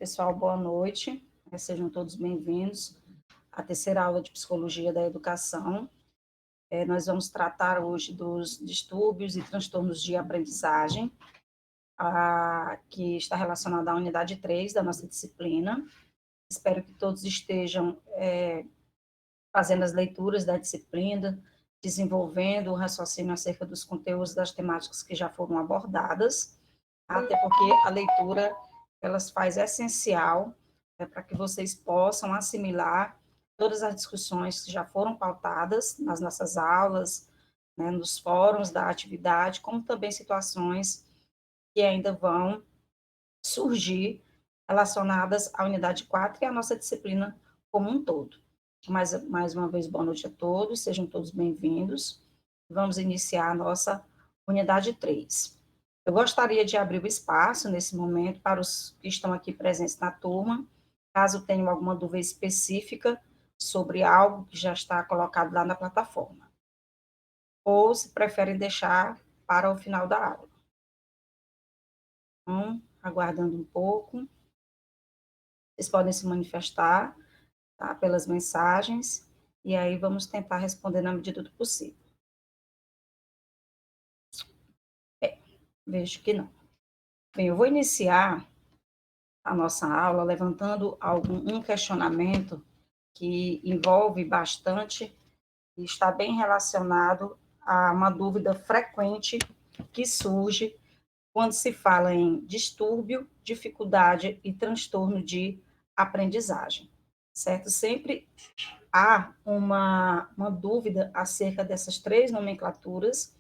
pessoal, boa noite. Sejam todos bem-vindos à terceira aula de Psicologia da Educação. Nós vamos tratar hoje dos distúrbios e transtornos de aprendizagem, que está relacionado à unidade 3 da nossa disciplina. Espero que todos estejam fazendo as leituras da disciplina, desenvolvendo o raciocínio acerca dos conteúdos das temáticas que já foram abordadas, até porque a leitura ela se faz essencial para que vocês possam assimilar todas as discussões que já foram pautadas nas nossas aulas, né, nos fóruns da atividade, como também situações que ainda vão surgir relacionadas à unidade 4 e à nossa disciplina como um todo. Mais uma vez, boa noite a todos, sejam todos bem-vindos. Vamos iniciar a nossa unidade 3. Eu gostaria de abrir o espaço, nesse momento, para os que estão aqui presentes na turma, caso tenham alguma dúvida específica sobre algo que já está colocado lá na plataforma. Ou se preferem deixar para o final da aula. Então, aguardando um pouco. Vocês podem se manifestar, tá, pelas mensagens, e aí vamos tentar responder na medida do possível. Vejo que não. Bem, eu vou iniciar a nossa aula levantando um questionamento que envolve bastante e está bem relacionado a uma dúvida frequente que surge quando se fala em distúrbio, dificuldade e transtorno de aprendizagem, certo? Sempre há uma dúvida acerca dessas três nomenclaturas,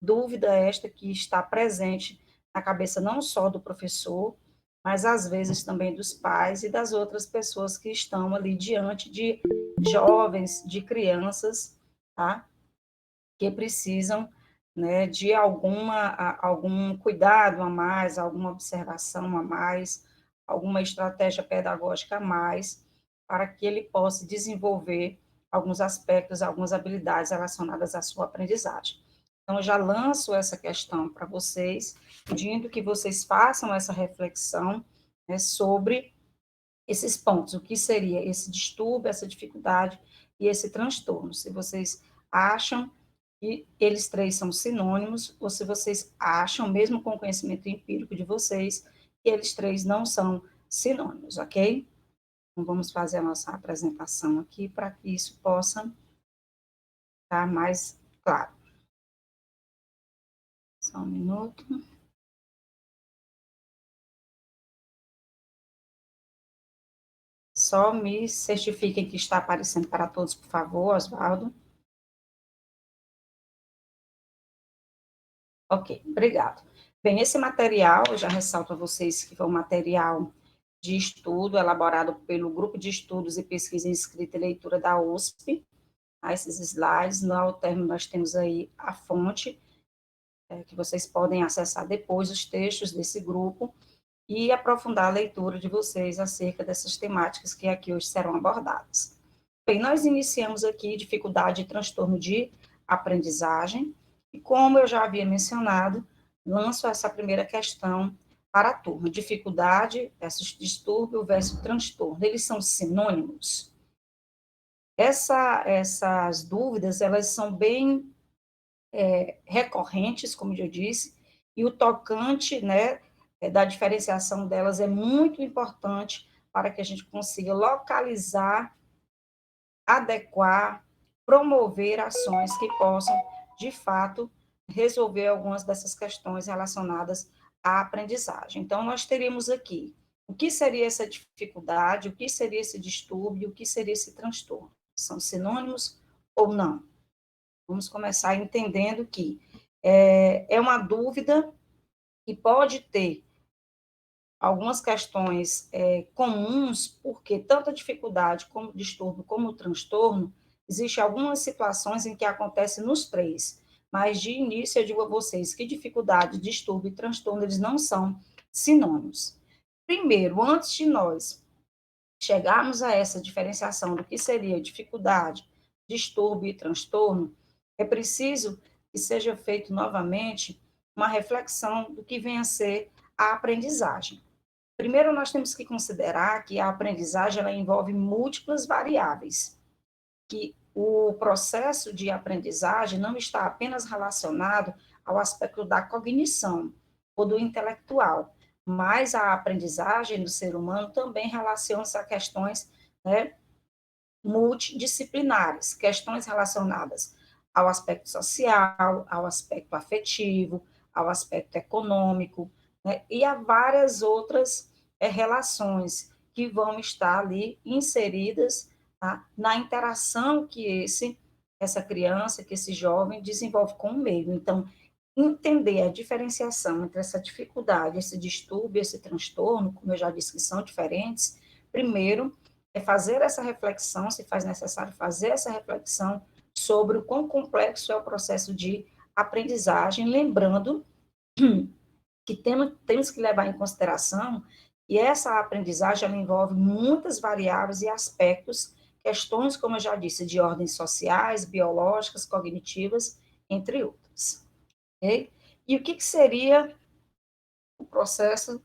dúvida esta que está presente na cabeça não só do professor, mas às vezes também dos pais e das outras pessoas que estão ali diante de jovens, de crianças, tá? Que precisam, né, de algum cuidado a mais, alguma observação a mais, alguma estratégia pedagógica a mais, para que ele possa desenvolver alguns aspectos, algumas habilidades relacionadas à sua aprendizagem. Então, eu já lanço essa questão para vocês, pedindo que vocês façam essa reflexão, né, sobre esses pontos, o que seria esse distúrbio, essa dificuldade e esse transtorno. Se vocês acham que eles três são sinônimos, ou se vocês acham, mesmo com o conhecimento empírico de vocês, que eles três não são sinônimos, ok? Então, vamos fazer a nossa apresentação aqui para que isso possa ficar mais claro. Só um minuto. Só me certifiquem que está aparecendo para todos, por favor, Oswaldo. Ok, obrigado. Bem, esse material, eu já ressalto a vocês que foi um material de estudo elaborado pelo Grupo de Estudos e Pesquisa em Escrita e Leitura da USP. Esses slides, ao término nós temos aí a fonte, que vocês podem acessar depois os textos desse grupo e aprofundar a leitura de vocês acerca dessas temáticas que aqui hoje serão abordadas. Bem, nós iniciamos aqui dificuldade e transtorno de aprendizagem, e como eu já havia mencionado, lanço essa primeira questão para a turma. Dificuldade versus distúrbio versus transtorno. Eles são sinônimos? Essas dúvidas, elas são bem recorrentes, como eu disse, e o tocante, né, da diferenciação delas é muito importante para que a gente consiga localizar, adequar, promover ações que possam, de fato, resolver algumas dessas questões relacionadas à aprendizagem. Então, nós teríamos aqui o que seria essa dificuldade, o que seria esse distúrbio, o que seria esse transtorno. São sinônimos ou não? Vamos começar entendendo que é uma dúvida que pode ter algumas questões comuns, porque tanto a dificuldade como o distúrbio, como o transtorno, existem algumas situações em que acontece nos três, mas de início eu digo a vocês que dificuldade, distúrbio e transtorno, eles não são sinônimos. Primeiro, antes de nós chegarmos a essa diferenciação do que seria dificuldade, distúrbio e transtorno, é preciso que seja feito novamente uma reflexão do que vem a ser a aprendizagem. Primeiro, nós temos que considerar que a aprendizagem ela envolve múltiplas variáveis, que o processo de aprendizagem não está apenas relacionado ao aspecto da cognição ou do intelectual, mas a aprendizagem do ser humano também relaciona-se a questões, né, multidisciplinares, questões relacionadas ao aspecto social, ao aspecto afetivo, ao aspecto econômico, né, e a várias outras relações que vão estar ali inseridas, tá, na interação que essa criança, que esse jovem desenvolve com o meio. Então, entender a diferenciação entre essa dificuldade, esse distúrbio, esse transtorno, como eu já disse que são diferentes, primeiro é fazer essa reflexão, se faz necessário fazer essa reflexão sobre o quão complexo é o processo de aprendizagem, lembrando que temos que levar em consideração que essa aprendizagem ela envolve muitas variáveis e aspectos, questões, como eu já disse, de ordens sociais, biológicas, cognitivas, entre outras. Okay? E o que seria o processo,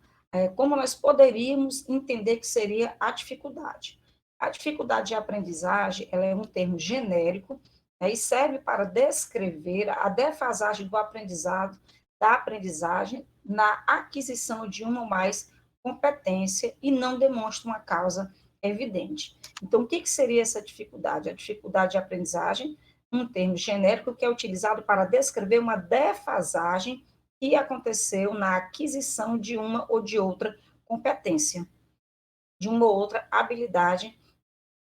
como nós poderíamos entender que seria a dificuldade? A dificuldade de aprendizagem, ela é um termo genérico, né, e serve para descrever a defasagem do aprendizado, da aprendizagem na aquisição de uma ou mais competência e não demonstra uma causa evidente. Então, o que seria essa dificuldade? A dificuldade de aprendizagem, um termo genérico que é utilizado para descrever uma defasagem que aconteceu na aquisição de uma ou de outra competência, de uma ou outra habilidade,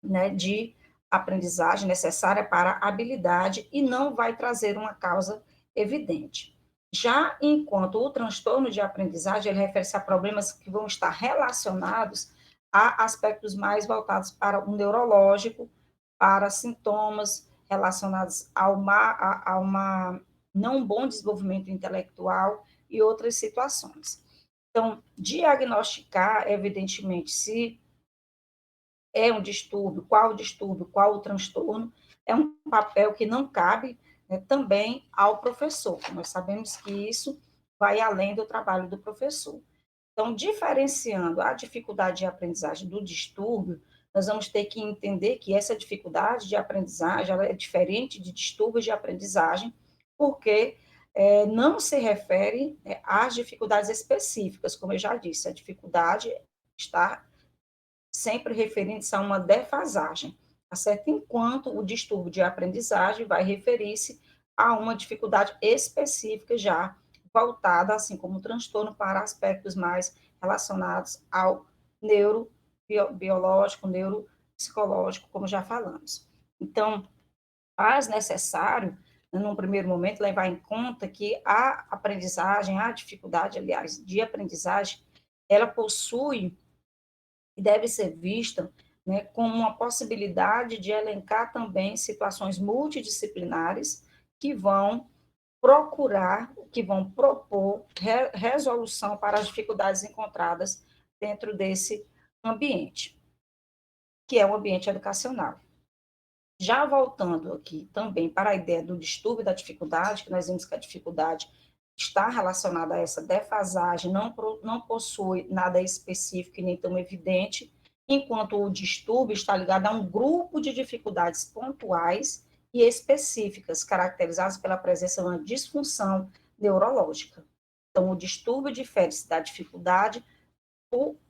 né, de aprendizagem necessária para a habilidade e não vai trazer uma causa evidente. Já enquanto o transtorno de aprendizagem, ele refere-se a problemas que vão estar relacionados a aspectos mais voltados para o neurológico, para sintomas relacionados a uma não bom desenvolvimento intelectual e outras situações. Então, diagnosticar, evidentemente, se é um distúrbio, qual o transtorno, é um papel que não cabe, né, também ao professor. Nós sabemos que isso vai além do trabalho do professor. Então, diferenciando a dificuldade de aprendizagem do distúrbio, nós vamos ter que entender que essa dificuldade de aprendizagem ela é diferente de distúrbios de aprendizagem, porque não se refere às dificuldades específicas, como eu já disse, a dificuldade está sempre referindo-se a uma defasagem, tá certo? Enquanto o distúrbio de aprendizagem vai referir-se a uma dificuldade específica já voltada, assim como o transtorno, para aspectos mais relacionados ao neurobiológico, neuropsicológico, como já falamos. Então, faz necessário, num primeiro momento, levar em conta que a aprendizagem, a dificuldade, aliás, de aprendizagem, ela possui e deve ser vista, né, como uma possibilidade de elencar também situações multidisciplinares que vão procurar, que vão propor resolução para as dificuldades encontradas dentro desse ambiente, que é o ambiente educacional. Já voltando aqui também para a ideia do distúrbio da dificuldade, que nós vimos que a dificuldade está relacionada a essa defasagem, não possui nada específico e nem tão evidente, enquanto o distúrbio está ligado a um grupo de dificuldades pontuais e específicas, caracterizadas pela presença de uma disfunção neurológica. Então, o distúrbio difere-se da dificuldade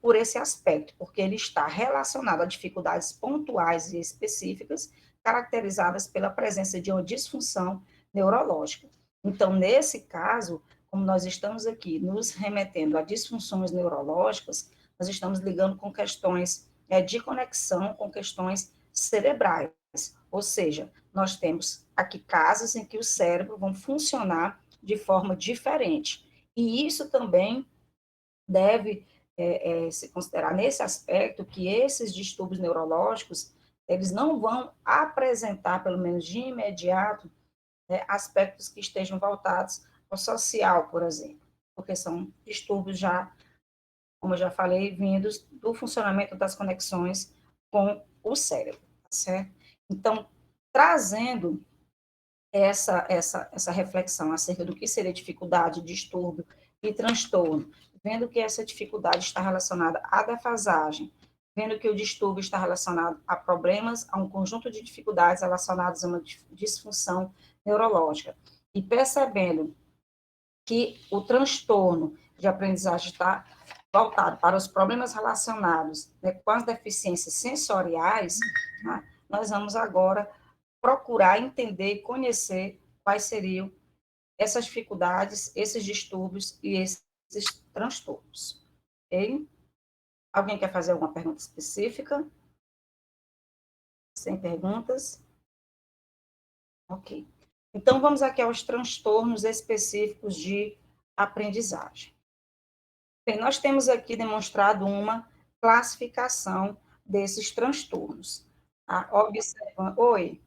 por esse aspecto, porque ele está relacionado a dificuldades pontuais e específicas, caracterizadas pela presença de uma disfunção neurológica. Então, nesse caso, como nós estamos aqui nos remetendo a disfunções neurológicas, nós estamos ligando com questões de conexão com questões cerebrais, ou seja, nós temos aqui casos em que o cérebro vão funcionar de forma diferente, e isso também deve se considerar nesse aspecto que esses distúrbios neurológicos, eles não vão apresentar, pelo menos de imediato, né, aspectos que estejam voltados ao social, por exemplo, porque são distúrbios já, como eu já falei, vindos do funcionamento das conexões com o cérebro, tá certo? Então, trazendo essa reflexão acerca do que seria dificuldade, distúrbio e transtorno, vendo que essa dificuldade está relacionada à defasagem, vendo que o distúrbio está relacionado a problemas, a um conjunto de dificuldades relacionadas a uma disfunção neurológica, e percebendo que o transtorno de aprendizagem está voltado para os problemas relacionados, né, com as deficiências sensoriais, tá? Nós vamos agora procurar entender e conhecer quais seriam essas dificuldades, esses distúrbios e esses transtornos. Ok? Alguém quer fazer alguma pergunta específica? Sem perguntas? Ok. Então, vamos aqui aos transtornos específicos de aprendizagem. Bem, nós temos aqui demonstrado uma classificação desses transtornos. Tá? Observa... Oi.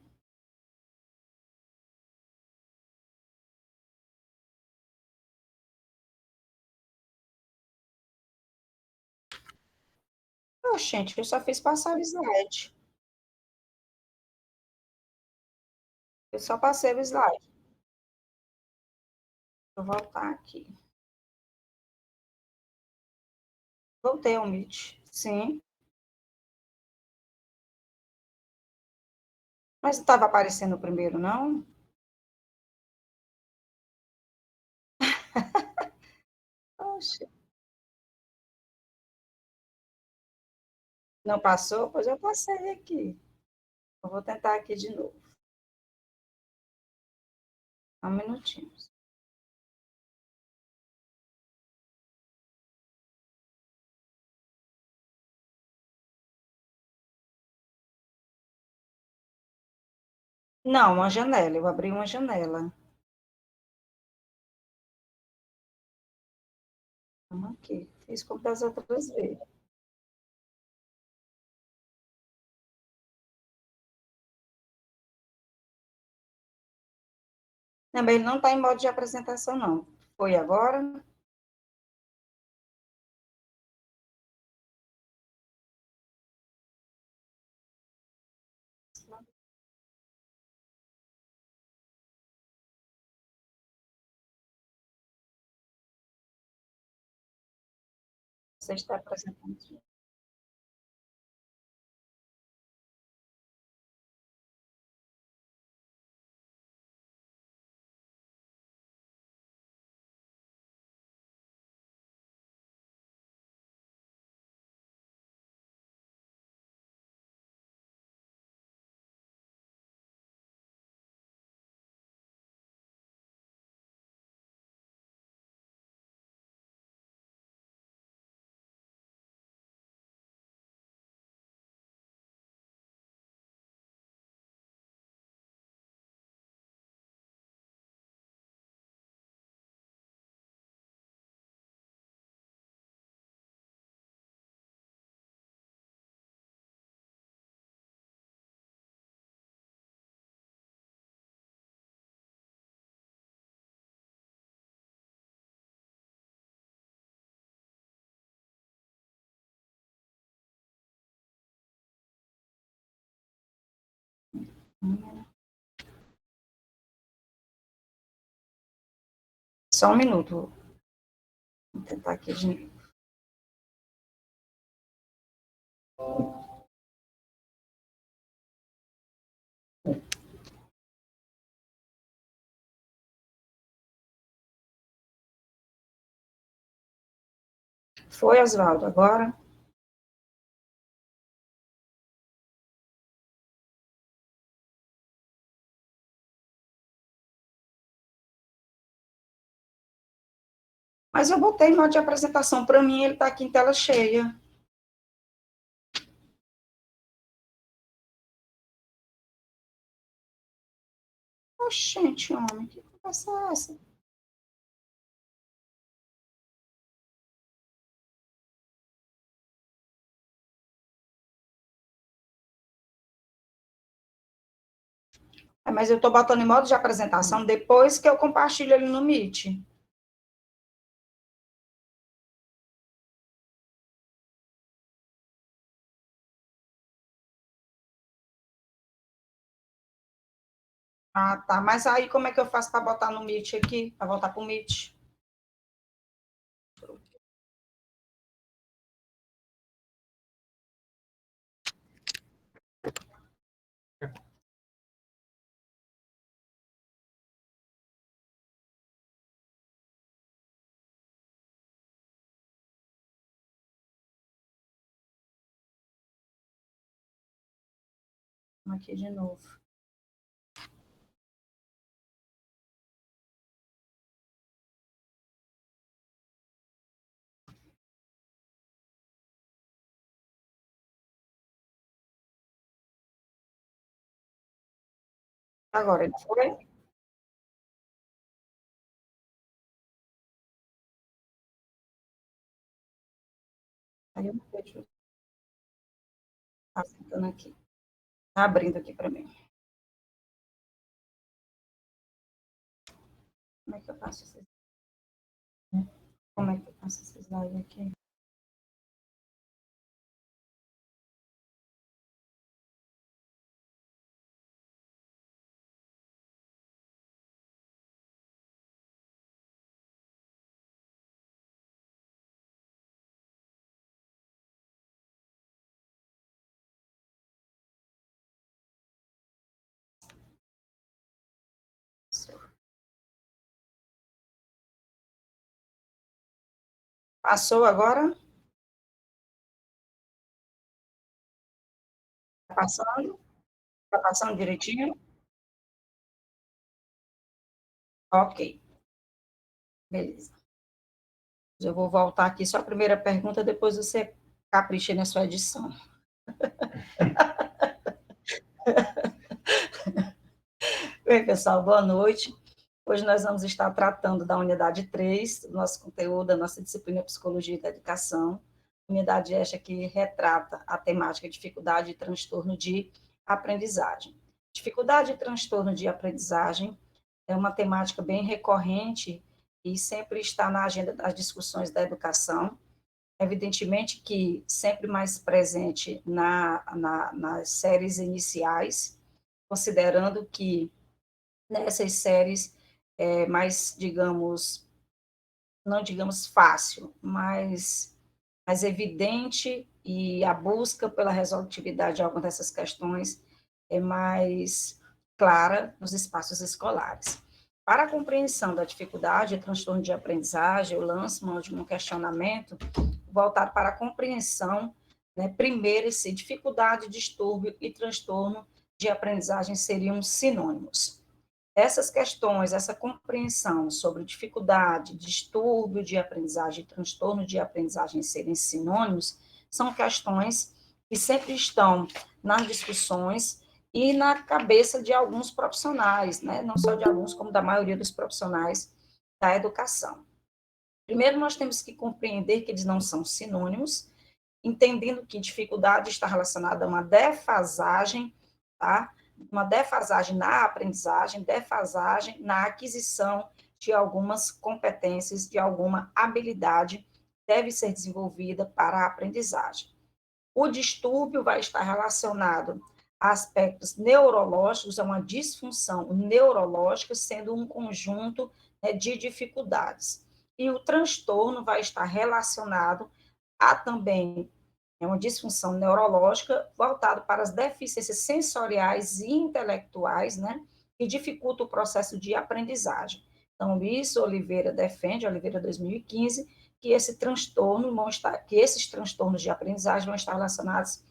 Oh, gente, eu só fiz passar o slide. Eu só passei o slide. Vou voltar aqui. Voltei ao Meet. Sim. Mas não estava aparecendo o primeiro, não? Poxa. Não passou? Pois eu passei aqui. Eu vou tentar aqui de novo. Um minutinho. Não, uma janela. Eu abri uma janela. Vamos aqui. Fiz como das outras vezes. Também ele não está em modo de apresentação, não. Foi agora? Você está apresentando. Só um minuto. Vou tentar aqui de novo. Foi, Oswaldo, agora? Mas eu botei em modo de apresentação. Para mim, ele está aqui em tela cheia. Oxente, homem, que conversa é essa? É, mas eu estou botando em modo de apresentação depois que eu compartilho ele no Meet. Ah, tá. Mas aí como é que eu faço para botar no Meet aqui? Para voltar para o Meet? Aqui de novo. Agora, ele foi? Aí eu não vejo. Tá sentando aqui. Tá abrindo aqui para mim. Como é que eu faço esse... Como é que eu faço esse slide aqui? Passou agora? Tá passando? Tá passando direitinho? Ok, beleza. Eu vou voltar aqui só a primeira pergunta, depois você capricha na sua edição. Bem, pessoal, boa noite. Hoje nós vamos estar tratando da unidade 3, do nosso conteúdo, da nossa disciplina Psicologia da Educação. Unidade esta que retrata a temática dificuldade e transtorno de aprendizagem. Dificuldade e transtorno de aprendizagem é uma temática bem recorrente e sempre está na agenda das discussões da educação. Evidentemente que sempre mais presente nas séries iniciais, considerando que nessas séries mais, digamos, não digamos fácil, mas mais evidente e a busca pela resolutividade de algumas dessas questões é mais clara nos espaços escolares. Para a compreensão da dificuldade e transtorno de aprendizagem, eu lanço mão de um questionamento voltado para a compreensão, né, primeiro, se dificuldade, distúrbio e transtorno de aprendizagem seriam sinônimos. Essas questões, essa compreensão sobre dificuldade, distúrbio de aprendizagem e transtorno de aprendizagem serem sinônimos, são questões que sempre estão nas discussões e na cabeça de alguns profissionais, né? Não só de alguns, como da maioria dos profissionais da educação. Primeiro, nós temos que compreender que eles não são sinônimos, entendendo que dificuldade está relacionada a uma defasagem, tá? Uma defasagem na aprendizagem, defasagem na aquisição de algumas competências, de alguma habilidade deve ser desenvolvida para a aprendizagem. O distúrbio vai estar relacionado a aspectos neurológicos, a uma disfunção neurológica, sendo um conjunto, né, de dificuldades. E o transtorno vai estar relacionado a também uma disfunção neurológica voltada para as deficiências sensoriais e intelectuais, né, que dificulta o processo de aprendizagem. Então, Luiz Oliveira defende, Oliveira 2015, que esse transtorno vão estar, que esses transtornos de aprendizagem vão estar relacionados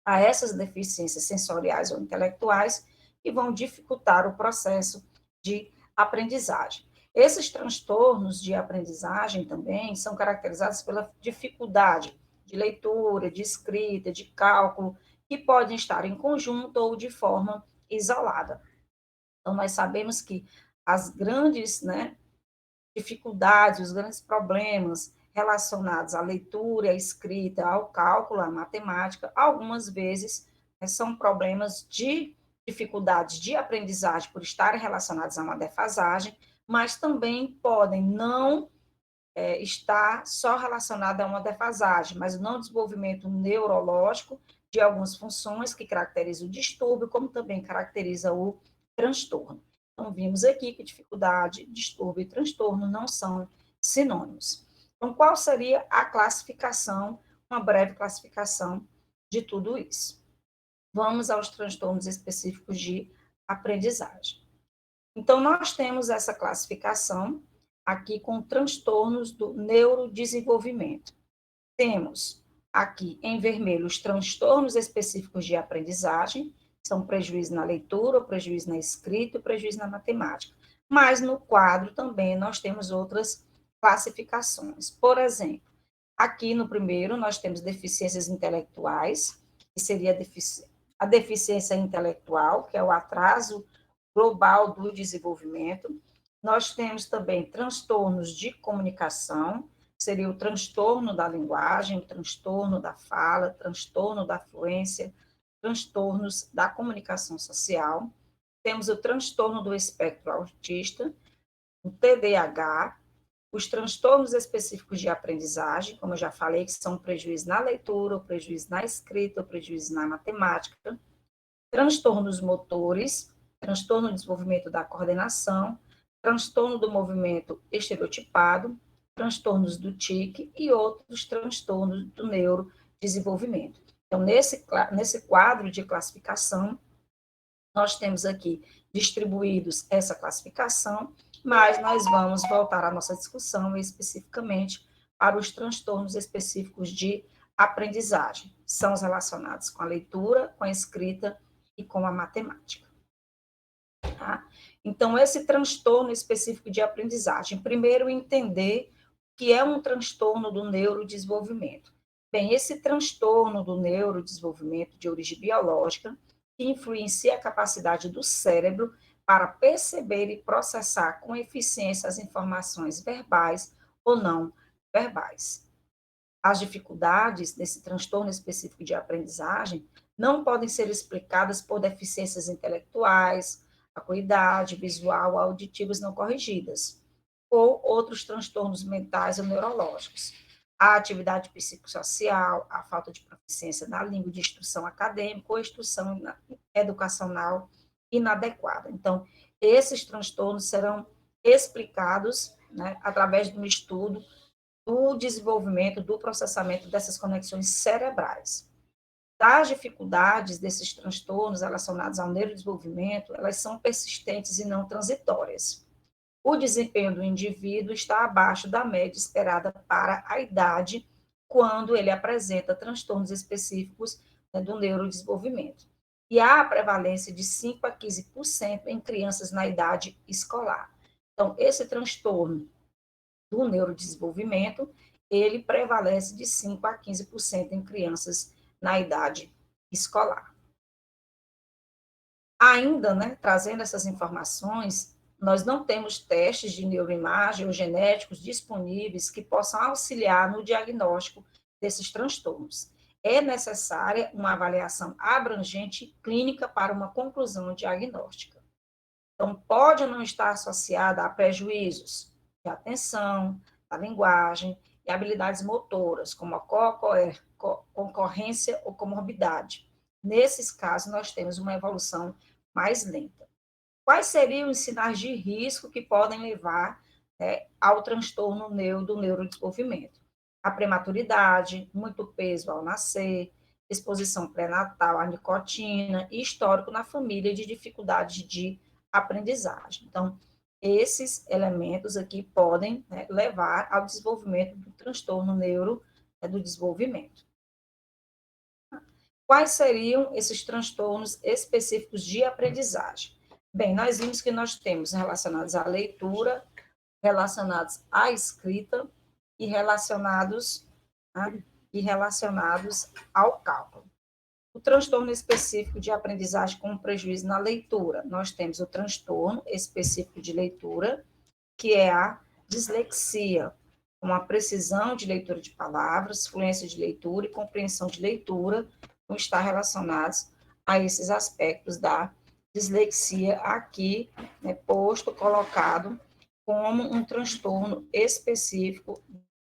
a essas deficiências sensoriais ou intelectuais que vão dificultar o processo de aprendizagem. Esses transtornos de aprendizagem também são caracterizados pela dificuldade de leitura, de escrita, de cálculo, que podem estar em conjunto ou de forma isolada. Então, nós sabemos que as grandes, né, dificuldades, os grandes problemas relacionados à leitura, à escrita, ao cálculo, à matemática, algumas vezes, né, são problemas de dificuldades de aprendizagem por estarem relacionados a uma defasagem, mas também podem não estar só relacionado a uma defasagem, mas o não desenvolvimento neurológico de algumas funções que caracteriza o distúrbio, como também caracteriza o transtorno. Então, vimos aqui que dificuldade, distúrbio e transtorno não são sinônimos. Então, qual seria a classificação, uma breve classificação de tudo isso? Vamos aos transtornos específicos de aprendizagem. Então, nós temos essa classificação aqui com transtornos do neurodesenvolvimento. Temos aqui em vermelho os transtornos específicos de aprendizagem, são prejuízo na leitura, prejuízo na escrita e prejuízo na matemática. Mas no quadro também nós temos outras classificações. Por exemplo, aqui no primeiro nós temos deficiências intelectuais, que seria a deficiência intelectual, que é o atraso global do desenvolvimento. Nós temos também transtornos de comunicação, seria o transtorno da linguagem, o transtorno da fala, transtorno da fluência, transtornos da comunicação social. Temos o transtorno do espectro autista, o TDAH, os transtornos específicos de aprendizagem, como eu já falei, que são prejuízo na leitura, o prejuízo na escrita, o prejuízo na matemática, transtornos motores, transtorno do desenvolvimento da coordenação, transtorno do movimento estereotipado, transtornos do TIC e outros transtornos do neurodesenvolvimento. Então, nesse quadro de classificação, nós temos aqui distribuídos essa classificação, mas nós vamos voltar à nossa discussão especificamente para os transtornos específicos de aprendizagem. São os relacionados com a leitura, com a escrita e com a matemática. Tá? Então, esse transtorno específico de aprendizagem, primeiro entender o que é um transtorno do neurodesenvolvimento. Bem, esse transtorno do neurodesenvolvimento de origem biológica que influencia a capacidade do cérebro para perceber e processar com eficiência as informações verbais ou não verbais. As dificuldades desse transtorno específico de aprendizagem não podem ser explicadas por deficiências intelectuais, acuidade visual ou auditivas não corrigidas, ou outros transtornos mentais ou neurológicos. A atividade psicossocial, a falta de proficiência na língua de instrução acadêmica ou instrução educacional inadequada. Então, esses transtornos serão explicados, né, através de um estudo do desenvolvimento, do processamento dessas conexões cerebrais. As dificuldades desses transtornos relacionados ao neurodesenvolvimento, elas são persistentes e não transitórias. O desempenho do indivíduo está abaixo da média esperada para a idade, quando ele apresenta transtornos específicos, né, do neurodesenvolvimento. E há a prevalência de 5 a 15% em crianças na idade escolar. Então, esse transtorno do neurodesenvolvimento, ele prevalece de 5 a 15% em crianças na idade escolar. Ainda, né, trazendo essas informações, nós não temos testes de neuroimagem ou genéticos disponíveis que possam auxiliar no diagnóstico desses transtornos. É necessária uma avaliação abrangente clínica para uma conclusão diagnóstica. Então, pode não estar associada a prejuízos de atenção, da linguagem e habilidades motoras, como a concorrência ou comorbidade. Nesses casos, nós temos uma evolução mais lenta. Quais seriam os sinais de risco que podem levar, né, ao transtorno do neurodesenvolvimento? A prematuridade, muito peso ao nascer, exposição pré-natal à nicotina e histórico na família de dificuldades de aprendizagem. Então, esses elementos aqui podem, né, levar ao desenvolvimento do transtorno do desenvolvimento. Quais seriam esses transtornos específicos de aprendizagem? Bem, nós vimos que nós temos relacionados à leitura, relacionados à escrita e relacionados, né, ao cálculo. O transtorno específico de aprendizagem com prejuízo na leitura. Nós temos o transtorno específico de leitura, que é a dislexia, com a precisão de leitura de palavras, fluência de leitura e compreensão de leitura, não está relacionados a esses aspectos da dislexia aqui, né, colocado como um transtorno específico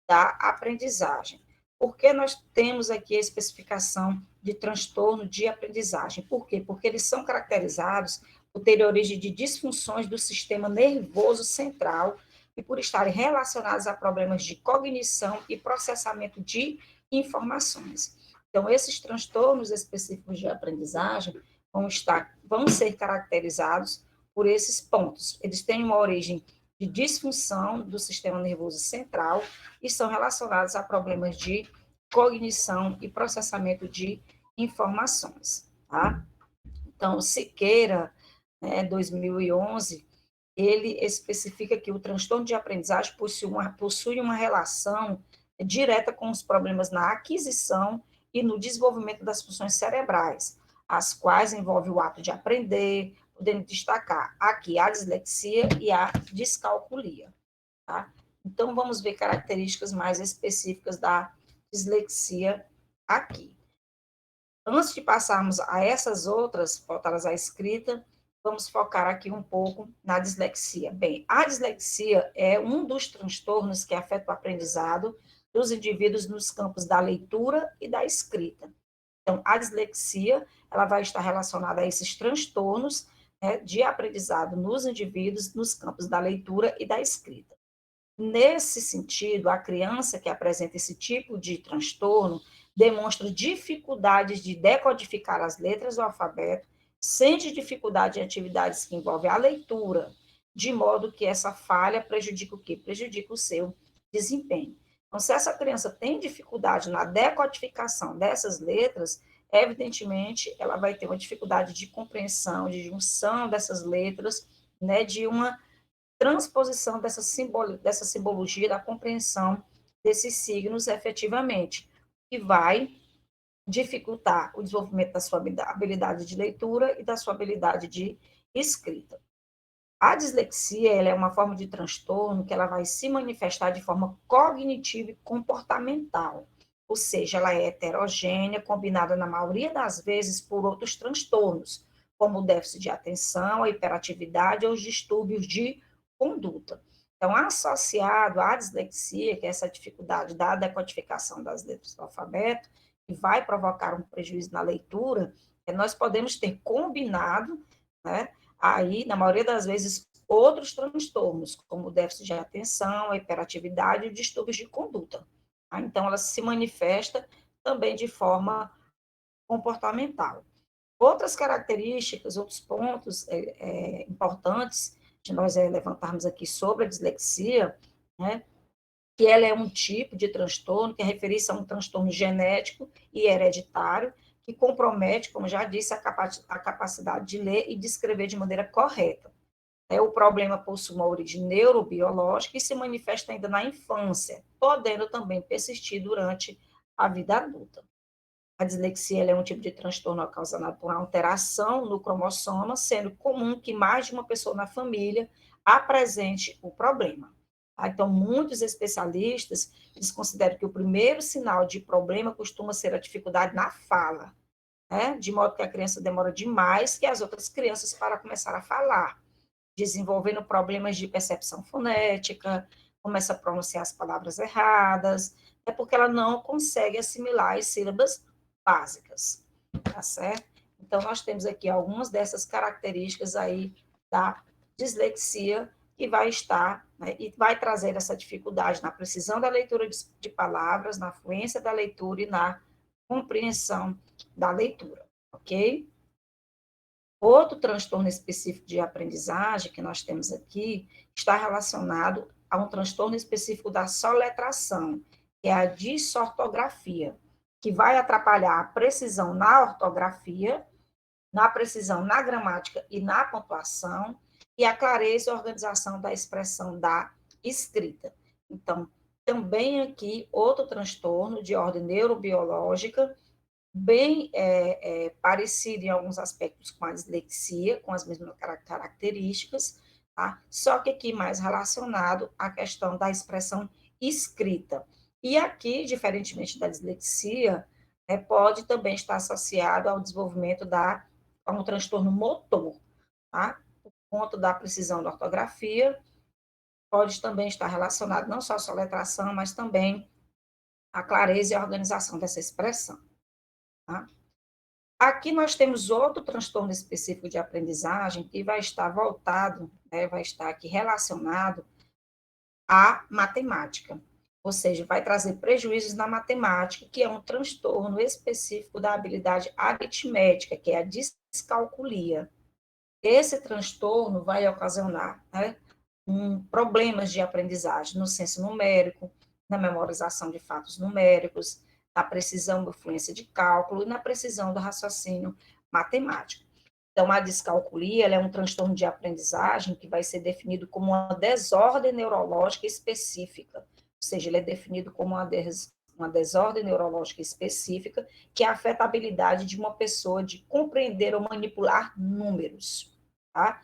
da aprendizagem. Por que nós temos aqui a especificação de transtorno de aprendizagem? Por quê? Porque eles são caracterizados por terem origem de disfunções do sistema nervoso central e por estarem relacionados a problemas de cognição e processamento de informações. Então, esses transtornos específicos de aprendizagem vão ser caracterizados por esses pontos. Eles têm uma origem de disfunção do sistema nervoso central e são relacionados a problemas de cognição e processamento de informações, tá? Então, Siqueira, né, 2011, ele especifica que o transtorno de aprendizagem possui uma relação direta com os problemas na aquisição e no desenvolvimento das funções cerebrais, as quais envolve o ato de aprender, podendo destacar aqui a dislexia e a descalculia. Tá? Então, vamos ver características mais específicas da dislexia aqui. Antes de passarmos a essas outras, voltadas à escrita, vamos focar aqui um pouco na dislexia. Bem, a dislexia é um dos transtornos que afeta o aprendizado dos indivíduos nos campos da leitura e da escrita. Então, a dislexia, ela vai estar relacionada a esses transtornos, né, de aprendizado nos indivíduos nos campos da leitura e da escrita. Nesse sentido, a criança que apresenta esse tipo de transtorno demonstra dificuldades de decodificar as letras do alfabeto, sente dificuldade em atividades que envolvem a leitura, de modo que essa falha prejudica o quê? Prejudica o seu desempenho. Então, se essa criança tem dificuldade na decodificação dessas letras, evidentemente, ela vai ter uma dificuldade de compreensão, de junção dessas letras, né, de uma transposição dessa simbologia, da compreensão desses signos efetivamente, que vai dificultar o desenvolvimento da sua habilidade de leitura e da sua habilidade de escrita. A dislexia, ela é uma forma de transtorno que ela vai se manifestar de forma cognitiva e comportamental, ou seja, ela é heterogênea, combinada na maioria das vezes por outros transtornos, como o déficit de atenção, a hiperatividade ou os distúrbios de conduta. Então, associado à dislexia, que é essa dificuldade da decodificação das letras do alfabeto, que vai provocar um prejuízo na leitura, nós podemos ter combinado, né, aí, na maioria das vezes, outros transtornos, como o déficit de atenção, a hiperatividade e distúrbios de conduta. Tá? Então, ela se manifesta também de forma comportamental. Outras características, outros pontos importantes de nós levantarmos aqui sobre a dislexia, né, que ela é um tipo de transtorno, que é referir-se a um transtorno genético e hereditário, que compromete, como já disse, a capacidade de ler e de escrever de maneira correta. O problema possui uma origem neurobiológica e se manifesta ainda na infância, podendo também persistir durante a vida adulta. A dislexia é um tipo de transtorno causado por uma alteração no cromossoma, sendo comum que mais de uma pessoa na família apresente o problema. Então, muitos especialistas eles consideram que o primeiro sinal de problema costuma ser a dificuldade na fala, né? De modo que a criança demora demais que as outras crianças para começar a falar, desenvolvendo problemas de percepção fonética, começa a pronunciar as palavras erradas, é porque ela não consegue assimilar as sílabas básicas, tá certo? Então, nós temos aqui algumas dessas características aí da dislexia que vai estar, né, e vai trazer essa dificuldade na precisão da leitura de palavras, na fluência da leitura e na compreensão da leitura, ok? Outro transtorno específico de aprendizagem que nós temos aqui está relacionado a um transtorno específico da soletração, que é a disortografia, que vai atrapalhar a precisão na ortografia, na precisão na gramática e na pontuação, e a clareza e organização da expressão da escrita. Então, também aqui outro transtorno de ordem neurobiológica, bem parecido em alguns aspectos com a dislexia, com as mesmas características, tá? Só que aqui mais relacionado à questão da expressão escrita. E aqui, diferentemente da dislexia, pode também estar associado ao desenvolvimento a um transtorno motor, tá? Por conta da precisão da ortografia, pode também estar relacionado não só à soletração, mas também à clareza e à organização dessa expressão, tá? Aqui nós temos outro transtorno específico de aprendizagem que vai estar voltado, né, vai estar aqui relacionado à matemática, ou seja, vai trazer prejuízos na matemática, que é um transtorno específico da habilidade aritmética, que é a descalculia. Esse transtorno vai ocasionar, né, problemas de aprendizagem no senso numérico, na memorização de fatos numéricos, na precisão da fluência de cálculo e na precisão do raciocínio matemático. Então, a descalculia ela é um transtorno de aprendizagem que vai ser definido como uma desordem neurológica específica, ou seja, ele é definido como uma desordem neurológica específica que afeta a habilidade de uma pessoa de compreender ou manipular números, tá?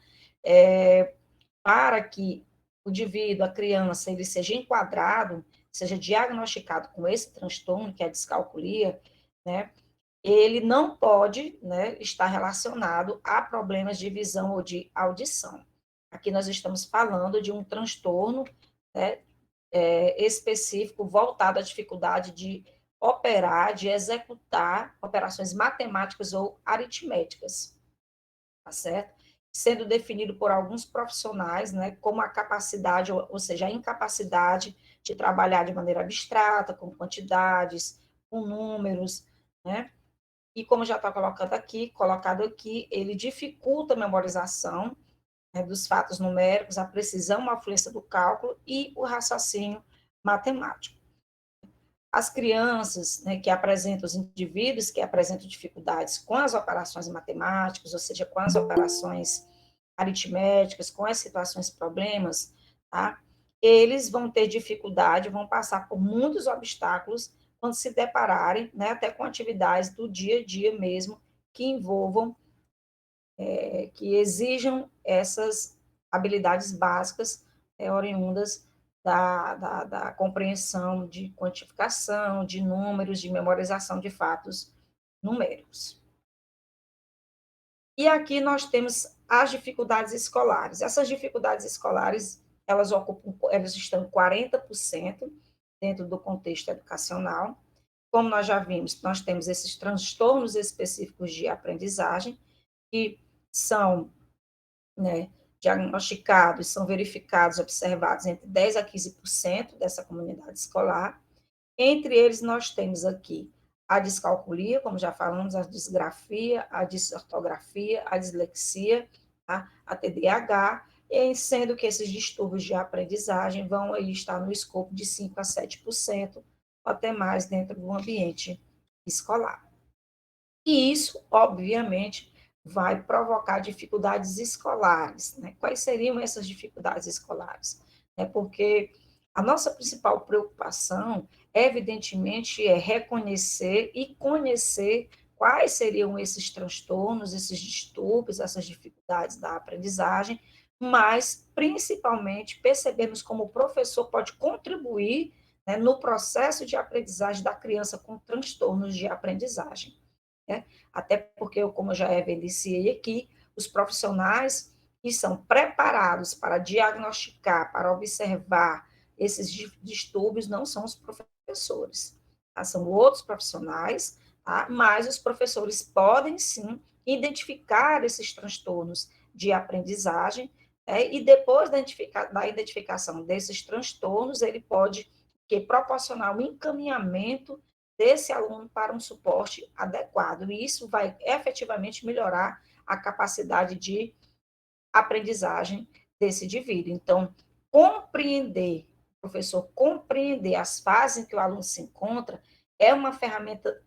Para que o indivíduo, a criança, ele seja enquadrado, seja diagnosticado com esse transtorno, que é a descalculia, né, ele não pode, né, estar relacionado a problemas de visão ou de audição. Aqui nós estamos falando de um transtorno, né, específico voltado à dificuldade de operar, de executar operações matemáticas ou aritméticas, tá certo? Sendo definido por alguns profissionais, né, como a capacidade, ou seja, a incapacidade de trabalhar de maneira abstrata, com quantidades, com números, né? E como já está colocado aqui, ele dificulta a memorização, né, dos fatos numéricos, a precisão, a fluência do cálculo e o raciocínio matemático. As crianças, né, que apresentam, os indivíduos que apresentam dificuldades com as operações matemáticas, ou seja, com as operações aritméticas, com as situações problemas, tá? Eles vão ter dificuldade, vão passar por muitos obstáculos quando se depararem, né, até com atividades do dia a dia mesmo, que envolvam, que exijam essas habilidades básicas, oriundas da compreensão de quantificação, de números, de memorização de fatos numéricos. E aqui nós temos as dificuldades escolares. Essas dificuldades escolares, elas estão 40% dentro do contexto educacional. Como nós já vimos, nós temos esses transtornos específicos de aprendizagem, que são, né, diagnosticados, são verificados, observados entre 10% a 15% dessa comunidade escolar. Entre eles, nós temos aqui a descalculia, como já falamos, a disgrafia, a disortografia, a dislexia, tá? A TDAH, e sendo que esses distúrbios de aprendizagem vão aí estar no escopo de 5% a 7%, ou até mais dentro do ambiente escolar. E isso, obviamente, vai provocar dificuldades escolares, né? Quais seriam essas dificuldades escolares? Porque a nossa principal preocupação, evidentemente, é reconhecer e conhecer quais seriam esses transtornos, esses distúrbios, essas dificuldades da aprendizagem, mas, principalmente, percebermos como o professor pode contribuir, né, no processo de aprendizagem da criança com transtornos de aprendizagem, né? Até porque, como eu já evidenciei aqui, os profissionais que são preparados para diagnosticar, para observar esses distúrbios não são os professores, tá? São outros profissionais, tá? Mas os professores podem sim identificar esses transtornos de aprendizagem, e depois da identificação desses transtornos, ele pode proporcionar um encaminhamento desse aluno para um suporte adequado, e isso vai efetivamente melhorar a capacidade de aprendizagem desse indivíduo. Então, compreender, professor, compreender as fases em que o aluno se encontra é uma ferramenta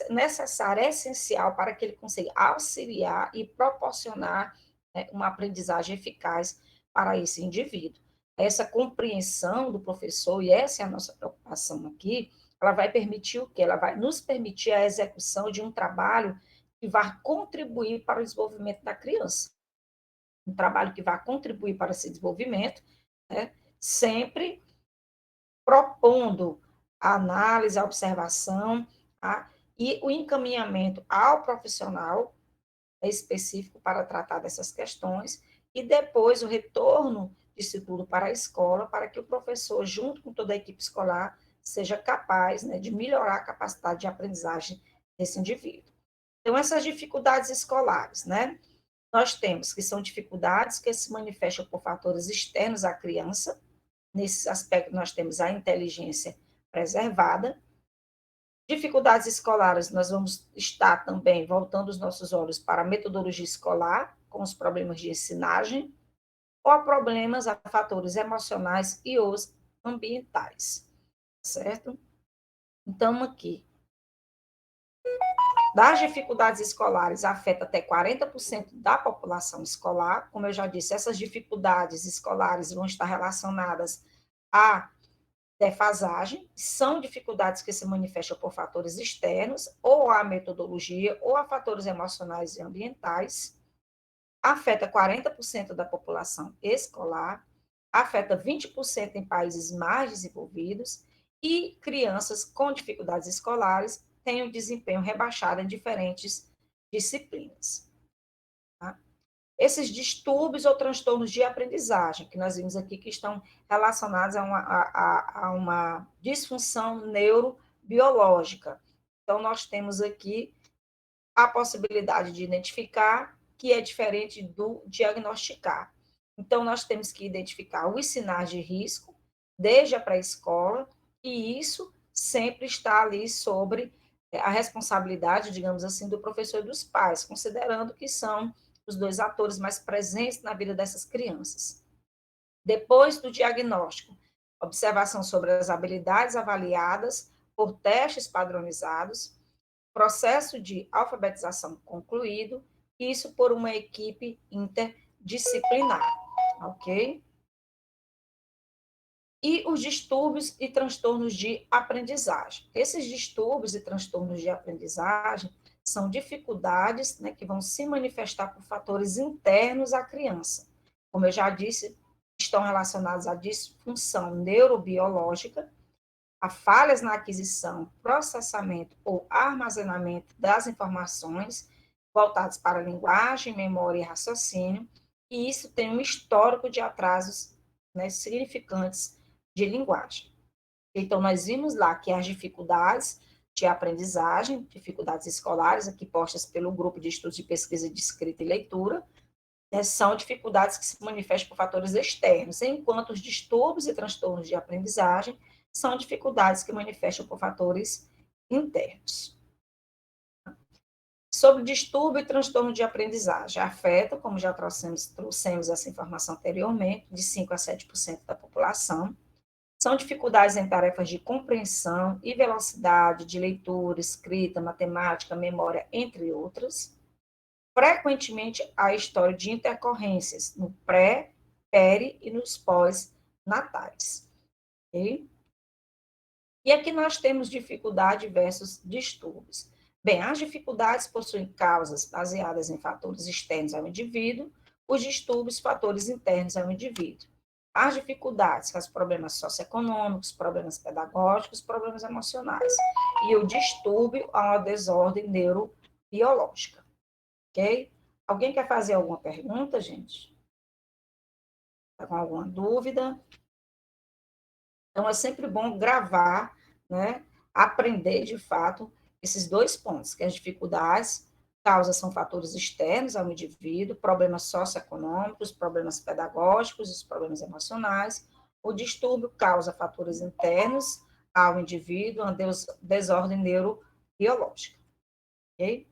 necessária, essencial para que ele consiga auxiliar e proporcionar, né, uma aprendizagem eficaz para esse indivíduo. Essa compreensão do professor, e essa é a nossa preocupação aqui, ela vai permitir o quê? Ela vai nos permitir a execução de um trabalho que vai contribuir para o desenvolvimento da criança. Um trabalho que vai contribuir para esse desenvolvimento, né? Sempre propondo a análise, a observação, tá? E o encaminhamento ao profissional específico para tratar dessas questões, e depois o retorno disso tudo para a escola, para que o professor, junto com toda a equipe escolar, seja capaz, né, de melhorar a capacidade de aprendizagem desse indivíduo. Então, essas dificuldades escolares, né? Nós temos que são dificuldades que se manifestam por fatores externos à criança. Nesse aspecto, nós temos a inteligência preservada. Dificuldades escolares, nós vamos estar também voltando os nossos olhos para a metodologia escolar, com os problemas de ensinagem, ou a problemas, a fatores emocionais e os ambientais, certo? Então, aqui, das dificuldades escolares afeta até 40% da população escolar. Como eu já disse, essas dificuldades escolares vão estar relacionadas à defasagem, são dificuldades que se manifestam por fatores externos, ou à metodologia, ou a fatores emocionais e ambientais. Afeta 40% da população escolar, afeta 20% em países mais desenvolvidos, e crianças com dificuldades escolares têm o desempenho rebaixado em diferentes disciplinas. Tá? Esses distúrbios ou transtornos de aprendizagem, que nós vimos aqui, que estão relacionados a uma disfunção neurobiológica. Então, nós temos aqui a possibilidade de identificar, que é diferente do diagnosticar. Então, nós temos que identificar os sinais de risco desde a pré-escola, e isso sempre está ali sobre a responsabilidade, digamos assim, do professor e dos pais, considerando que são os dois atores mais presentes na vida dessas crianças. Depois do diagnóstico, observação sobre as habilidades avaliadas por testes padronizados, processo de alfabetização concluído, isso por uma equipe interdisciplinar, ok? E os distúrbios e transtornos de aprendizagem. Esses distúrbios e transtornos de aprendizagem são dificuldades, né, que vão se manifestar por fatores internos à criança. Como eu já disse, estão relacionados à disfunção neurobiológica, a falhas na aquisição, processamento ou armazenamento das informações voltadas para a linguagem, memória e raciocínio, e isso tem um histórico de atrasos, né, significantes de linguagem. Então, nós vimos lá que as dificuldades de aprendizagem, dificuldades escolares, aqui postas pelo grupo de estudos de pesquisa de escrita e leitura, né, são dificuldades que se manifestam por fatores externos, enquanto os distúrbios e transtornos de aprendizagem são dificuldades que manifestam por fatores internos. Sobre distúrbio e transtorno de aprendizagem, afeta, como já trouxemos essa informação anteriormente, de 5 a 7% da população. São dificuldades em tarefas de compreensão e velocidade de leitura, escrita, matemática, memória, entre outras. Frequentemente, há história de intercorrências no pré, peri e nos pós-natais. Okay? E aqui nós temos dificuldade versus distúrbios. Bem, as dificuldades possuem causas baseadas em fatores externos ao indivíduo, os distúrbios, fatores internos ao indivíduo. As dificuldades, os problemas socioeconômicos, problemas pedagógicos, problemas emocionais. E o distúrbio, a uma desordem neurobiológica. Ok? Alguém quer fazer alguma pergunta, gente? Está com alguma dúvida? Então, é sempre bom gravar, né? Aprender, de fato, esses dois pontos, que as dificuldades, causas são fatores externos ao indivíduo, problemas socioeconômicos, problemas pedagógicos, os problemas emocionais. O distúrbio causa fatores internos ao indivíduo, uma desordem neurobiológica. Ok?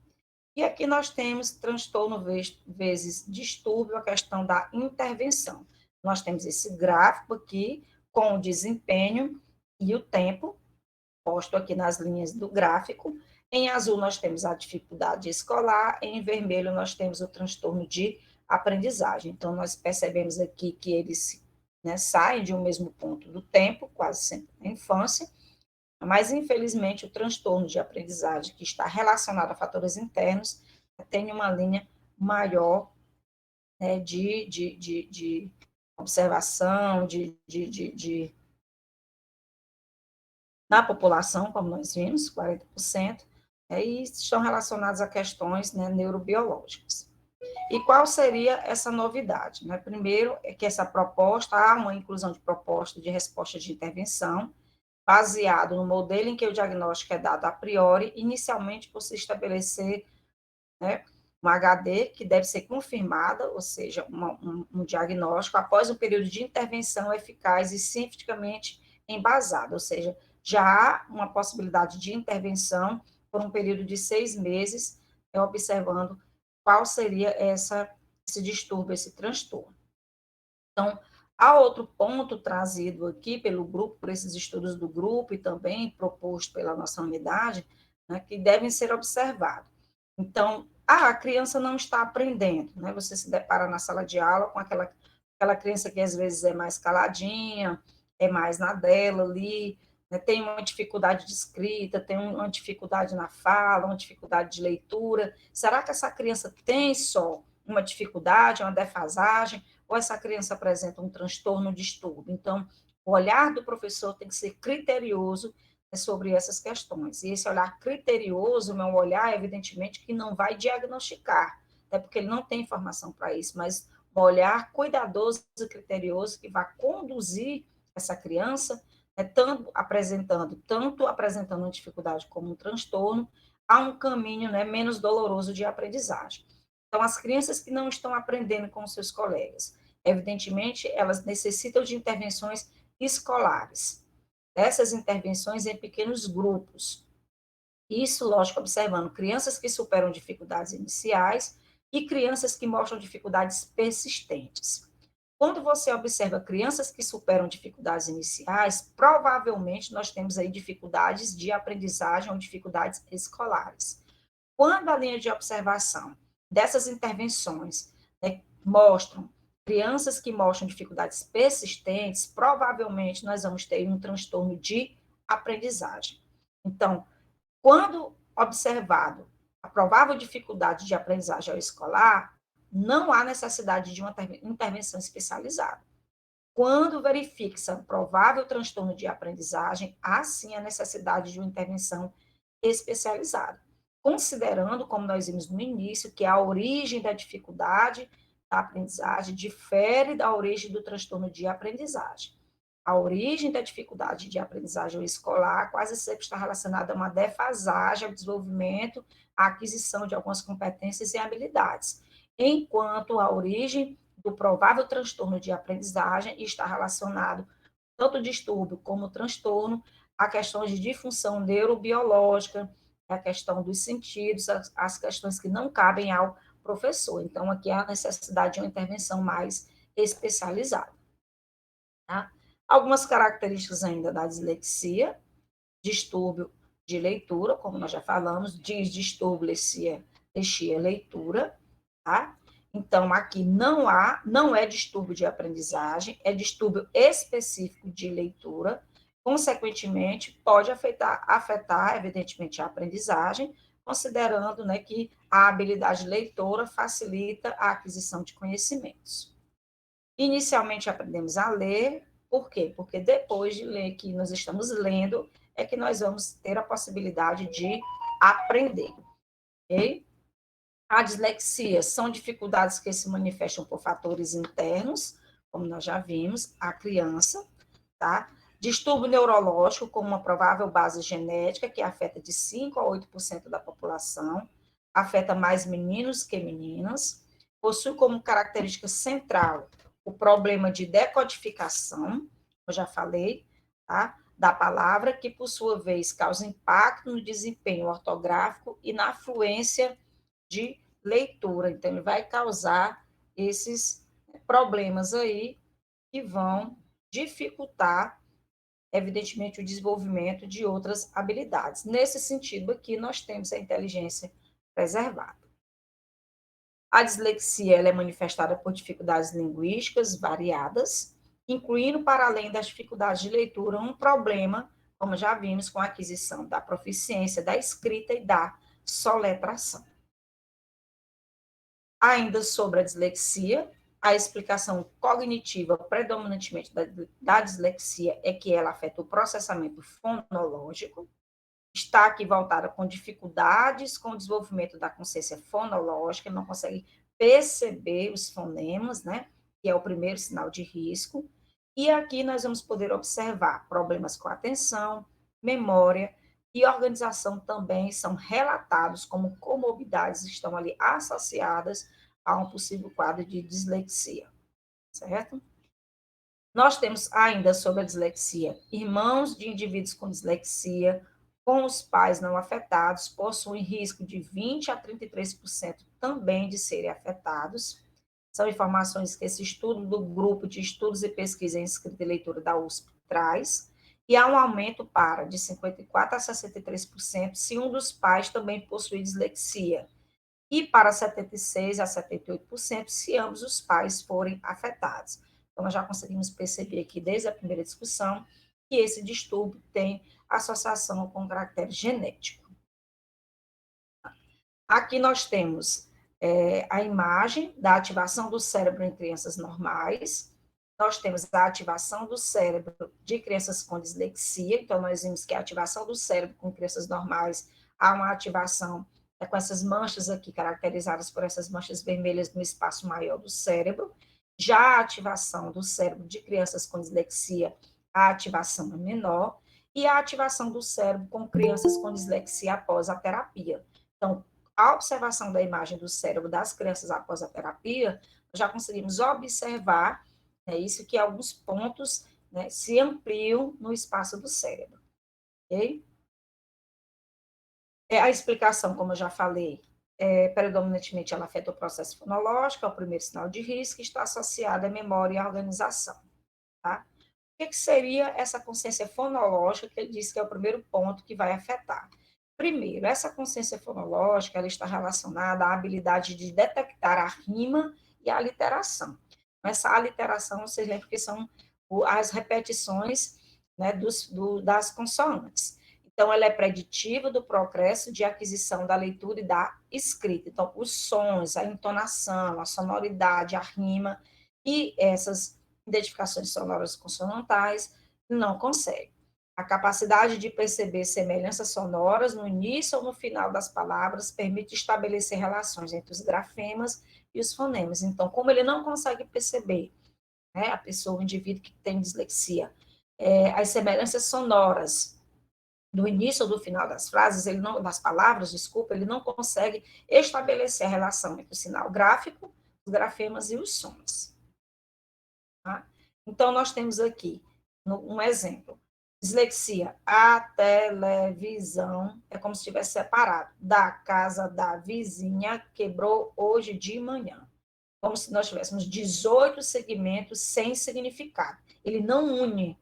E aqui nós temos transtorno vezes distúrbio, a questão da intervenção. Nós temos esse gráfico aqui com o desempenho e o tempo, posto aqui nas linhas do gráfico. Em azul nós temos a dificuldade escolar, em vermelho nós temos o transtorno de aprendizagem. Então, nós percebemos aqui que eles, né, saem de um mesmo ponto do tempo, quase sempre na infância, mas, infelizmente, o transtorno de aprendizagem, que está relacionado a fatores internos, tem uma linha maior, né, de observação, na população, como nós vimos, 40%, e estão relacionados a questões, né, neurobiológicas. E qual seria essa novidade? Né? Primeiro, é que essa proposta, há uma inclusão de proposta de resposta de intervenção, baseado no modelo em que o diagnóstico é dado a priori, inicialmente por se estabelecer, né, um HD que deve ser confirmada, ou seja, um diagnóstico após um período de intervenção eficaz e cientificamente embasado, ou seja, já há uma possibilidade de intervenção por um período de 6 meses, observando qual seria esse distúrbio, esse transtorno. Então, há outro ponto trazido aqui pelo grupo, por esses estudos do grupo e também proposto pela nossa unidade, né, que devem ser observados. Então, a criança não está aprendendo, né? Você se depara na sala de aula com aquela criança que às vezes é mais caladinha, é mais na dela ali, né? Tem uma dificuldade de escrita, tem uma dificuldade na fala, uma dificuldade de leitura. Será que essa criança tem só uma dificuldade, uma defasagem, ou essa criança apresenta um transtorno de estudo? Então, o olhar do professor tem que ser criterioso sobre essas questões. E esse olhar criterioso é um olhar, evidentemente, que não vai diagnosticar, até porque ele não tem informação para isso, mas um olhar cuidadoso e criterioso que vai conduzir essa criança, tanto apresentando uma dificuldade como um transtorno, a um caminho, né, menos doloroso de aprendizagem. Então, as crianças que não estão aprendendo com os seus colegas, evidentemente, elas necessitam de intervenções escolares, dessas intervenções em pequenos grupos. Isso, lógico, observando crianças que superam dificuldades iniciais e crianças que mostram dificuldades persistentes. Quando você observa crianças que superam dificuldades iniciais, provavelmente nós temos aí dificuldades de aprendizagem ou dificuldades escolares. Quando a linha de observação dessas intervenções, né, mostram crianças que mostram dificuldades persistentes, provavelmente nós vamos ter um transtorno de aprendizagem. Então, quando observado a provável dificuldade de aprendizagem ao escolar, não há necessidade de uma intervenção especializada. Quando verifica-se um provável transtorno de aprendizagem, há sim a necessidade de uma intervenção especializada, considerando, como nós vimos no início, que a origem da dificuldade da aprendizagem difere da origem do transtorno de aprendizagem. A origem da dificuldade de aprendizagem escolar quase sempre está relacionada a uma defasagem ao desenvolvimento, à aquisição de algumas competências e habilidades, enquanto a origem do provável transtorno de aprendizagem está relacionado, tanto distúrbio como transtorno, a questões de disfunção neurobiológica, a questão dos sentidos, as questões que não cabem ao professor. Então, aqui há a necessidade de uma intervenção mais especializada. Tá? Algumas características ainda da dislexia: distúrbio de leitura, como nós já falamos, dislexia, leitura, tá? Então, aqui não é distúrbio de aprendizagem, é distúrbio específico de leitura, consequentemente, pode afetar evidentemente, a aprendizagem, considerando, né, que a habilidade leitora facilita a aquisição de conhecimentos. Inicialmente aprendemos a ler, por quê? Porque depois de ler que nós estamos lendo, é que nós vamos ter a possibilidade de aprender, ok? A dislexia são dificuldades que se manifestam por fatores internos, como nós já vimos, a criança, tá? Distúrbio neurológico, como uma provável base genética, que afeta de 5 a 8% da população, afeta mais meninos que meninas, possui como característica central o problema de decodificação, eu já falei, tá? Da palavra, que por sua vez causa impacto no desempenho ortográfico e na fluência de leitura. Então, ele vai causar esses problemas aí que vão dificultar, evidentemente, o desenvolvimento de outras habilidades. Nesse sentido aqui, nós temos a inteligência preservada. A dislexia ela é manifestada por dificuldades linguísticas variadas, incluindo, para além das dificuldades de leitura, um problema, como já vimos, com a aquisição da proficiência da escrita e da soletração. Ainda sobre a dislexia, a explicação cognitiva predominantemente da dislexia é que ela afeta o processamento fonológico, está aqui voltada com dificuldades com o desenvolvimento da consciência fonológica, não consegue perceber os fonemas, né, que é o primeiro sinal de risco, e aqui nós vamos poder observar problemas com atenção, memória e organização também são relatados como comorbidades, estão ali associadas a um possível quadro de dislexia, certo? Nós temos ainda sobre a dislexia, irmãos de indivíduos com dislexia, com os pais não afetados, possuem risco de 20 a 33% também de serem afetados. São informações que esse estudo do Grupo de Estudos e Pesquisa em Escrita e Leitura da USP traz, e há um aumento para de 54% a 63% se um dos pais também possui dislexia. e para 76% a 78% se ambos os pais forem afetados. Então, nós já conseguimos perceber aqui, desde a primeira discussão, que esse distúrbio tem associação com caractere genético. Aqui nós temos a imagem da ativação do cérebro em crianças normais, nós temos a ativação do cérebro de crianças com dislexia, então nós vimos que a ativação do cérebro com crianças normais, há uma ativação com essas manchas aqui, caracterizadas por essas manchas vermelhas no espaço maior do cérebro. Já a ativação do cérebro de crianças com dislexia, a ativação é menor, e a ativação do cérebro com crianças com dislexia após a terapia. Então, a observação da imagem do cérebro das crianças após a terapia, já conseguimos observar isso, que alguns pontos se ampliam no espaço do cérebro. Ok? A explicação, como eu já falei, predominantemente ela afeta o processo fonológico, é o primeiro sinal de risco, está associada à memória e à organização. Tá? O que seria essa consciência fonológica, que ele diz que é o primeiro ponto que vai afetar? Primeiro, essa consciência fonológica ela está relacionada à habilidade de detectar a rima e a aliteração. Essa aliteração, vocês lembram que são as repetições das consoantes. Então, ela é preditiva do progresso de aquisição da leitura e da escrita. Então, os sons, a entonação, a sonoridade, a rima e essas identificações sonoras consonantais não consegue. A capacidade de perceber semelhanças sonoras no início ou no final das palavras permite estabelecer relações entre os grafemas e os fonemas. Então, como ele não consegue perceber, a pessoa, o indivíduo que tem dislexia, as semelhanças sonoras do início ou do final das frases, das palavras, desculpa, ele não consegue estabelecer a relação entre o sinal gráfico, os grafemas e os sons. Tá? Então, nós temos aqui um exemplo. Dislexia, a televisão, é como se estivesse separado, da casa da vizinha quebrou hoje de manhã. Como se nós tivéssemos 18 segmentos sem significado. Ele não une.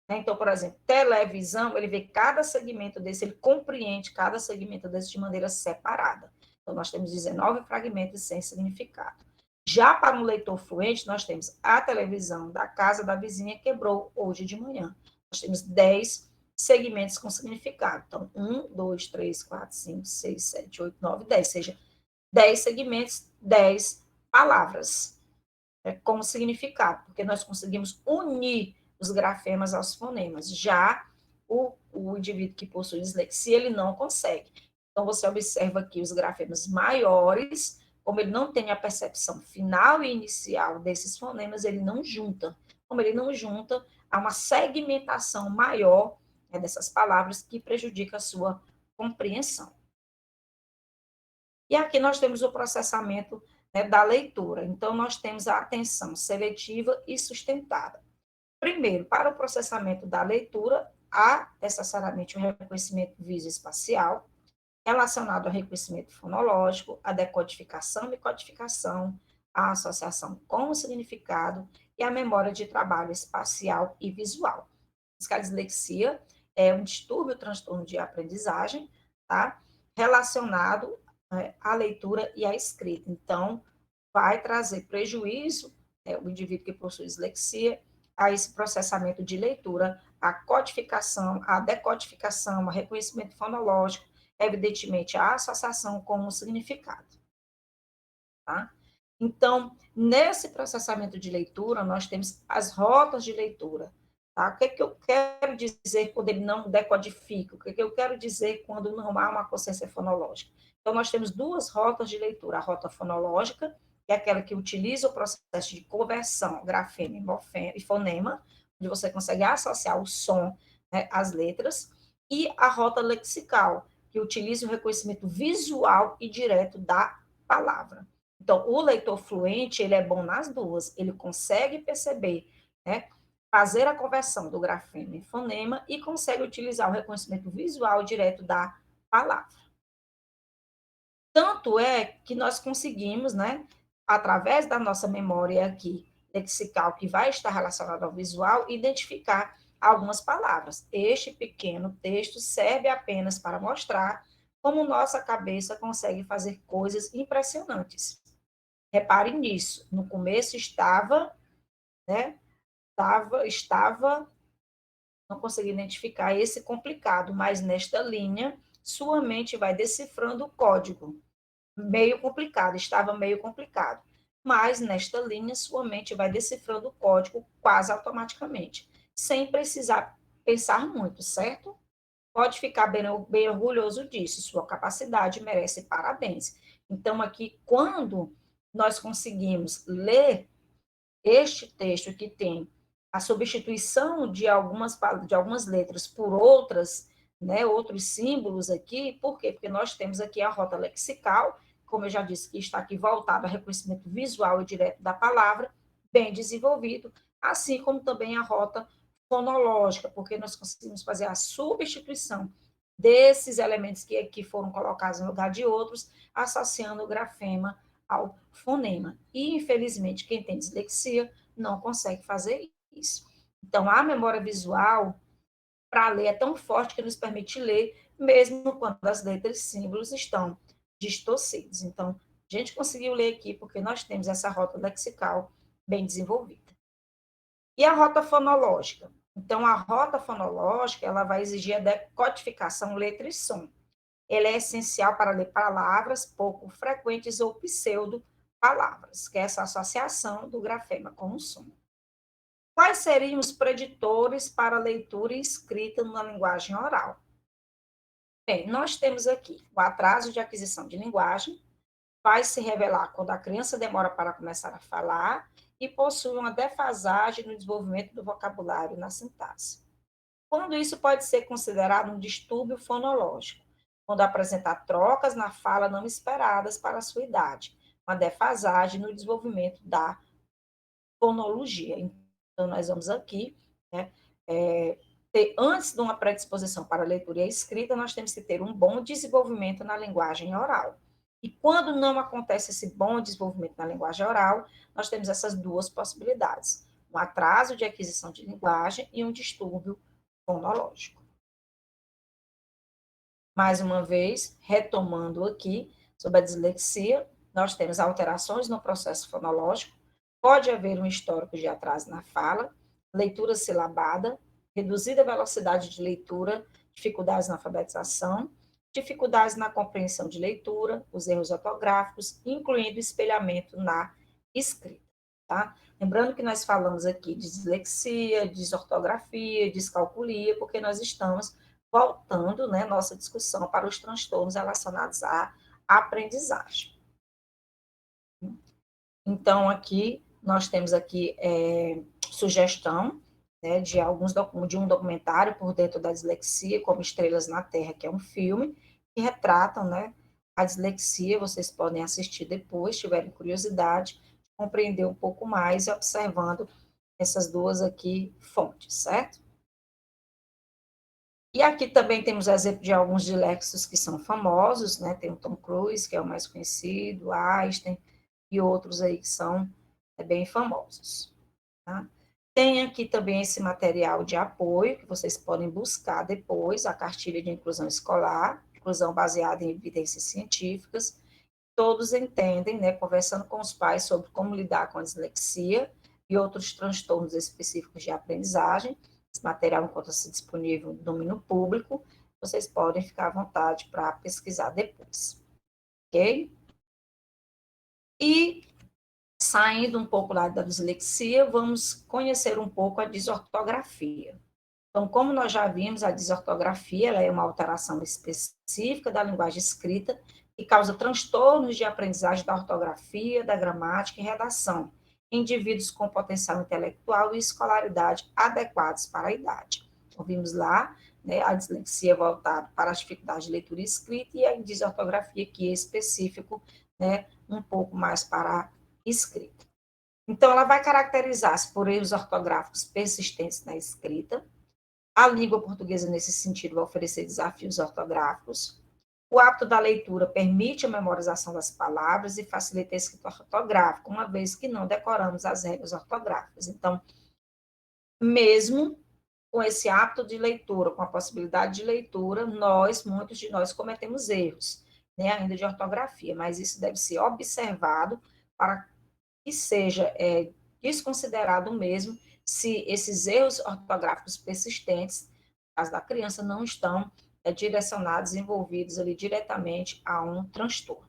Então, por exemplo, televisão, ele vê cada segmento desse, ele compreende cada segmento desse de maneira separada. Então, nós temos 19 fragmentos sem significado. Já para um leitor fluente, nós temos a televisão da casa da vizinha quebrou hoje de manhã. Nós temos 10 segmentos com significado. Então, 1, 2, 3, 4, 5, 6, 7, 8, 9, 10. Ou seja, 10 segmentos, 10 palavras com significado, porque nós conseguimos unir os grafemas aos fonemas. Já o indivíduo que possui dislexia, ele não consegue. Então, você observa aqui os grafemas maiores, como ele não tem a percepção final e inicial desses fonemas, ele não junta. Como ele não junta, há uma segmentação maior dessas palavras que prejudica a sua compreensão. E aqui nós temos o processamento da leitura. Então, nós temos a atenção seletiva e sustentada. Primeiro, para o processamento da leitura, há necessariamente o reconhecimento visoespacial, relacionado ao reconhecimento fonológico, a decodificação e codificação, a associação com o significado e a memória de trabalho espacial e visual. A dislexia é um distúrbio, transtorno de aprendizagem, tá? Relacionado à leitura e à escrita. Então, vai trazer prejuízo, o indivíduo que possui dislexia, a esse processamento de leitura, a codificação, a decodificação, o reconhecimento fonológico, evidentemente, a associação com o significado. Tá? Então, nesse processamento de leitura, nós temos as rotas de leitura. Tá? O que eu quero dizer quando ele não decodifica? O que eu quero dizer quando não há uma consciência fonológica? Então, nós temos duas rotas de leitura. A rota fonológica, que é aquela que utiliza o processo de conversão, grafema e fonema, onde você consegue associar o som às letras, e a rota lexical, que utiliza o reconhecimento visual e direto da palavra. Então, o leitor fluente, ele é bom nas duas, ele consegue perceber, fazer a conversão do grafema em fonema e consegue utilizar o reconhecimento visual direto da palavra. Tanto é que nós conseguimos, através da nossa memória aqui, lexical, que vai estar relacionada ao visual, identificar algumas palavras. Este pequeno texto serve apenas para mostrar como nossa cabeça consegue fazer coisas impressionantes. Reparem nisso. No começo né? Estava, não consegui identificar esse complicado, mas nesta linha, sua mente vai decifrando o código. Meio complicado, estava meio complicado. Mas nesta linha, sua mente vai decifrando o código quase automaticamente, sem precisar pensar muito, certo? Pode ficar bem orgulhoso disso, sua capacidade merece parabéns. Então, aqui, quando nós conseguimos ler este texto que tem a substituição de algumas letras por outras, né, outros símbolos aqui, por quê? Porque nós temos aqui a rota lexical, como eu já disse, que está aqui voltada ao reconhecimento visual e direto da palavra, bem desenvolvido, assim como também a rota fonológica, porque nós conseguimos fazer a substituição desses elementos que foram colocados no lugar de outros, associando o grafema ao fonema. E, infelizmente, quem tem dislexia não consegue fazer isso. Então, a memória visual para ler é tão forte que nos permite ler, mesmo quando as letras e símbolos estão distorcidos. Então, a gente conseguiu ler aqui porque nós temos essa rota lexical bem desenvolvida. E a rota fonológica? Então, a rota fonológica ela vai exigir a decodificação letra e som. Ela é essencial para ler palavras pouco frequentes ou pseudo-palavras, que é essa associação do grafema com o som. Quais seriam os preditores para leitura e escrita na linguagem oral? Bem, nós temos aqui o atraso de aquisição de linguagem, vai se revelar quando a criança demora para começar a falar e possui uma defasagem no desenvolvimento do vocabulário na sintaxe. Quando isso pode ser considerado um distúrbio fonológico, quando apresentar trocas na fala não esperadas para a sua idade, uma defasagem no desenvolvimento da fonologia. Então, nós vamos aqui, né, antes de uma predisposição para a leitura e a escrita, nós temos que ter um bom desenvolvimento na linguagem oral. E quando não acontece esse bom desenvolvimento na linguagem oral, nós temos essas duas possibilidades: um atraso de aquisição de linguagem e um distúrbio fonológico. Mais uma vez, retomando aqui sobre a dislexia, nós temos alterações no processo fonológico, pode haver um histórico de atraso na fala, leitura silabada, reduzida velocidade de leitura, dificuldades na alfabetização, dificuldades na compreensão de leitura, os erros ortográficos, incluindo espelhamento na escrita. Tá? Lembrando que nós falamos aqui de dislexia, desortografia, descalculia, porque nós estamos voltando, né, nossa discussão para os transtornos relacionados à aprendizagem. Então, aqui, nós temos aqui sugestão, né, de um documentário por dentro da dislexia, como Estrelas na Terra, que é um filme, que retratam, né, a dislexia, vocês podem assistir depois, se tiverem curiosidade, compreender um pouco mais, observando essas duas aqui fontes, certo? E aqui também temos exemplo de alguns diléxicos que são famosos, né? Tem o Tom Cruise, que é o mais conhecido, Einstein, e outros aí que são bem famosos. Tá? Tem aqui também esse material de apoio, que vocês podem buscar depois, a cartilha de inclusão escolar, inclusão baseada em evidências científicas. Todos entendem, né, conversando com os pais sobre como lidar com a dislexia e outros transtornos específicos de aprendizagem. Esse material encontra-se disponível no domínio público, vocês podem ficar à vontade para pesquisar depois, ok? E, saindo um pouco lá da dislexia, vamos conhecer um pouco a desortografia. Então, como nós já vimos, a desortografia ela é uma alteração específica da linguagem escrita que causa transtornos de aprendizagem da ortografia, da gramática e redação, em indivíduos com potencial intelectual e escolaridade adequados para a idade. Então, vimos lá, né, a dislexia voltada para as dificuldades de leitura e escrita e a desortografia, que é específico, né, um pouco mais para a escrita. Então, ela vai caracterizar-se por erros ortográficos persistentes na escrita. A língua portuguesa, nesse sentido, vai oferecer desafios ortográficos. O hábito da leitura permite a memorização das palavras e facilita a escrita ortográfica, uma vez que não decoramos as regras ortográficas. Então, mesmo com esse hábito de leitura, com a possibilidade de leitura, muitos de nós cometemos erros, né, ainda de ortografia, mas isso deve ser observado para que seja desconsiderado mesmo se esses erros ortográficos persistentes, no caso da criança, não estão direcionados, envolvidos ali diretamente a um transtorno.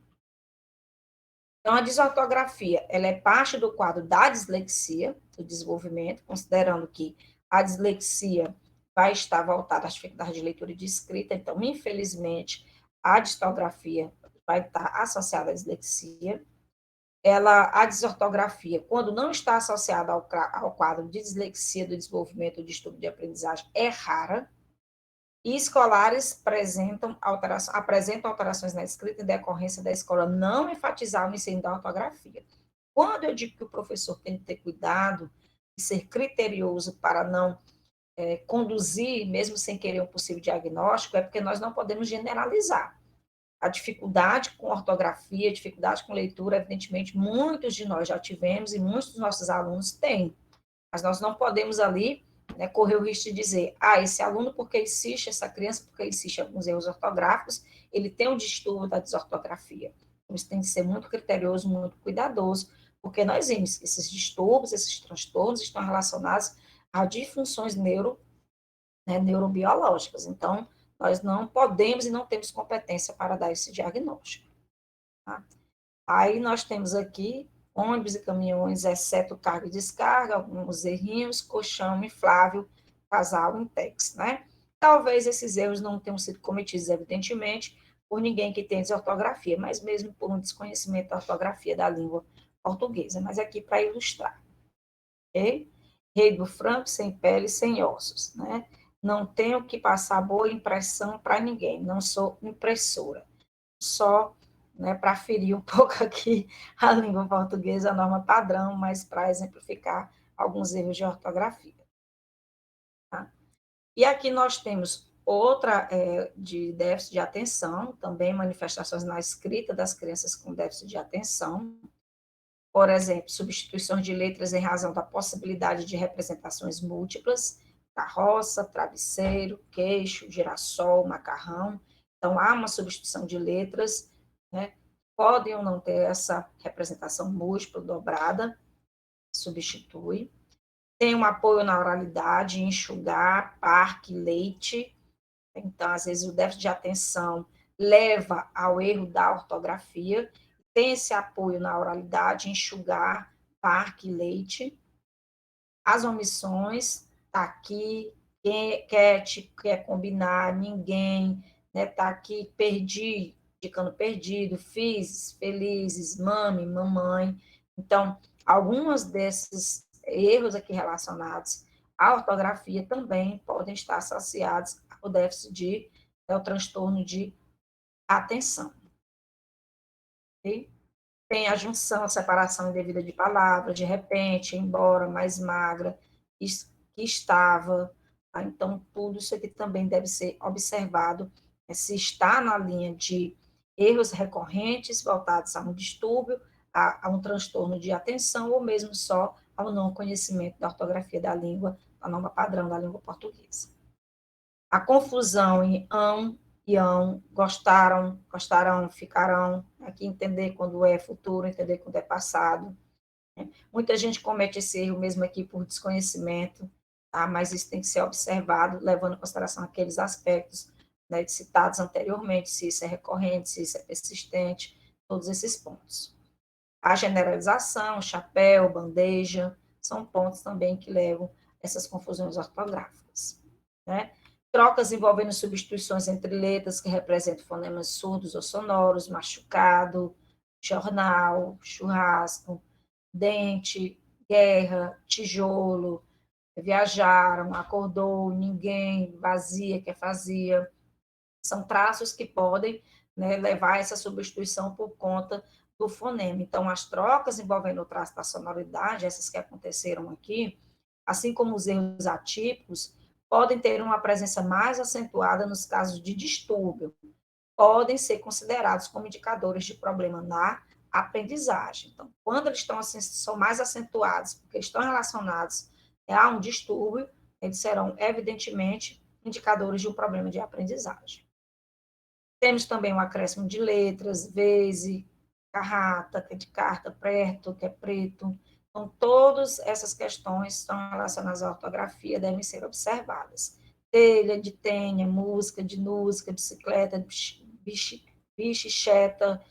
Então, a desortografia, ela é parte do quadro da dislexia, do desenvolvimento, considerando que a dislexia vai estar voltada às dificuldades de leitura e de escrita, então, infelizmente, a distorgrafia vai estar associada à dislexia. A desortografia, quando não está associada ao quadro de dislexia do desenvolvimento do distúrbio de aprendizagem, é rara, e escolares apresentam alterações na escrita em decorrência da escola não enfatizar o ensino da ortografia. Quando eu digo que o professor tem que ter cuidado e ser criterioso para não conduzir, mesmo sem querer um possível diagnóstico, é porque nós não podemos generalizar. A dificuldade com ortografia, dificuldade com leitura, evidentemente, muitos de nós já tivemos e muitos dos nossos alunos têm. Mas nós não podemos ali correr o risco de dizer, esse aluno, porque insiste, essa criança, porque insiste em alguns erros ortográficos, ele tem um distúrbio da desortografia. Então, isso tem que ser muito criterioso, muito cuidadoso, porque nós vimos que esses distúrbios, esses transtornos estão relacionados a disfunções neurobiológicas. Então, nós não podemos e não temos competência para dar esse diagnóstico. Tá? Aí nós temos aqui ônibus e caminhões, exceto carga e descarga, alguns errinhos, colchão inflável, casal intex, né? Talvez esses erros não tenham sido cometidos, evidentemente, por ninguém que tem desortografia, mas mesmo por um desconhecimento da ortografia da língua portuguesa. Mas aqui para ilustrar, ok? Rei do frango, sem pele, sem ossos, né? Não tenho que passar boa impressão para ninguém, não sou impressora. Só para ferir um pouco aqui a língua portuguesa, a norma padrão, mas para exemplificar alguns erros de ortografia. Tá? E aqui nós temos outra de déficit de atenção, também manifestações na escrita das crianças com déficit de atenção. Por exemplo, substituições de letras em razão da possibilidade de representações múltiplas, carroça, travesseiro, queixo, girassol, macarrão. Então, há uma substituição de letras, né? Podem ou não ter essa representação múltipla, dobrada, substitui. Tem um apoio na oralidade, enxugar, parque, leite. Então, às vezes, o déficit de atenção leva ao erro da ortografia. Tem esse apoio na oralidade, enxugar, parque, leite. As omissões, tá aqui, quer combinar, ninguém, né? Tá aqui, perdi, ficando perdido, fiz, felizes, mame, mamãe. Então, algumas desses erros aqui relacionados à ortografia também podem estar associados ao déficit ao transtorno de atenção. Okay? Tem a junção, a separação indevida de palavras, de repente, embora, mais magra, que estava. Tá? Então, tudo isso aqui também deve ser observado, se está na linha de erros recorrentes voltados a um distúrbio, a um transtorno de atenção, ou mesmo só ao não conhecimento da ortografia da língua, da norma padrão da língua portuguesa. A confusão em ão, iam, gostaram, gostarão, ficarão. Aqui entender quando é futuro, entender quando é passado. Né? Muita gente comete esse erro mesmo aqui por desconhecimento, tá? Mas isso tem que ser observado, levando em consideração aqueles aspectos, né, citados anteriormente, se isso é recorrente, se isso é persistente, todos esses pontos. A generalização, chapéu, bandeja, são pontos também que levam essas confusões ortográficas. Né? Trocas envolvendo substituições entre letras que representam fonemas surdos ou sonoros, machucado, jornal, churrasco, dente, guerra, tijolo, viajaram, acordou, ninguém, vazia, que é fazia. São traços que podem, né, levar a essa substituição por conta do fonema. Então, as trocas envolvendo o traço da sonoridade, essas que aconteceram aqui, assim como os erros atípicos, podem ter uma presença mais acentuada nos casos de distúrbio, podem ser considerados como indicadores de problema na aprendizagem. Então, quando eles estão assim, são mais acentuados, porque estão relacionados a um distúrbio, eles serão, evidentemente, indicadores de um problema de aprendizagem. Temos também o acréscimo de letras, veze, carrata, que é de carta, preto, que é preto. Então, todas essas questões estão relacionadas à ortografia, devem ser observadas. Telha, de tenha, música, de música, bicicleta, bichicheta.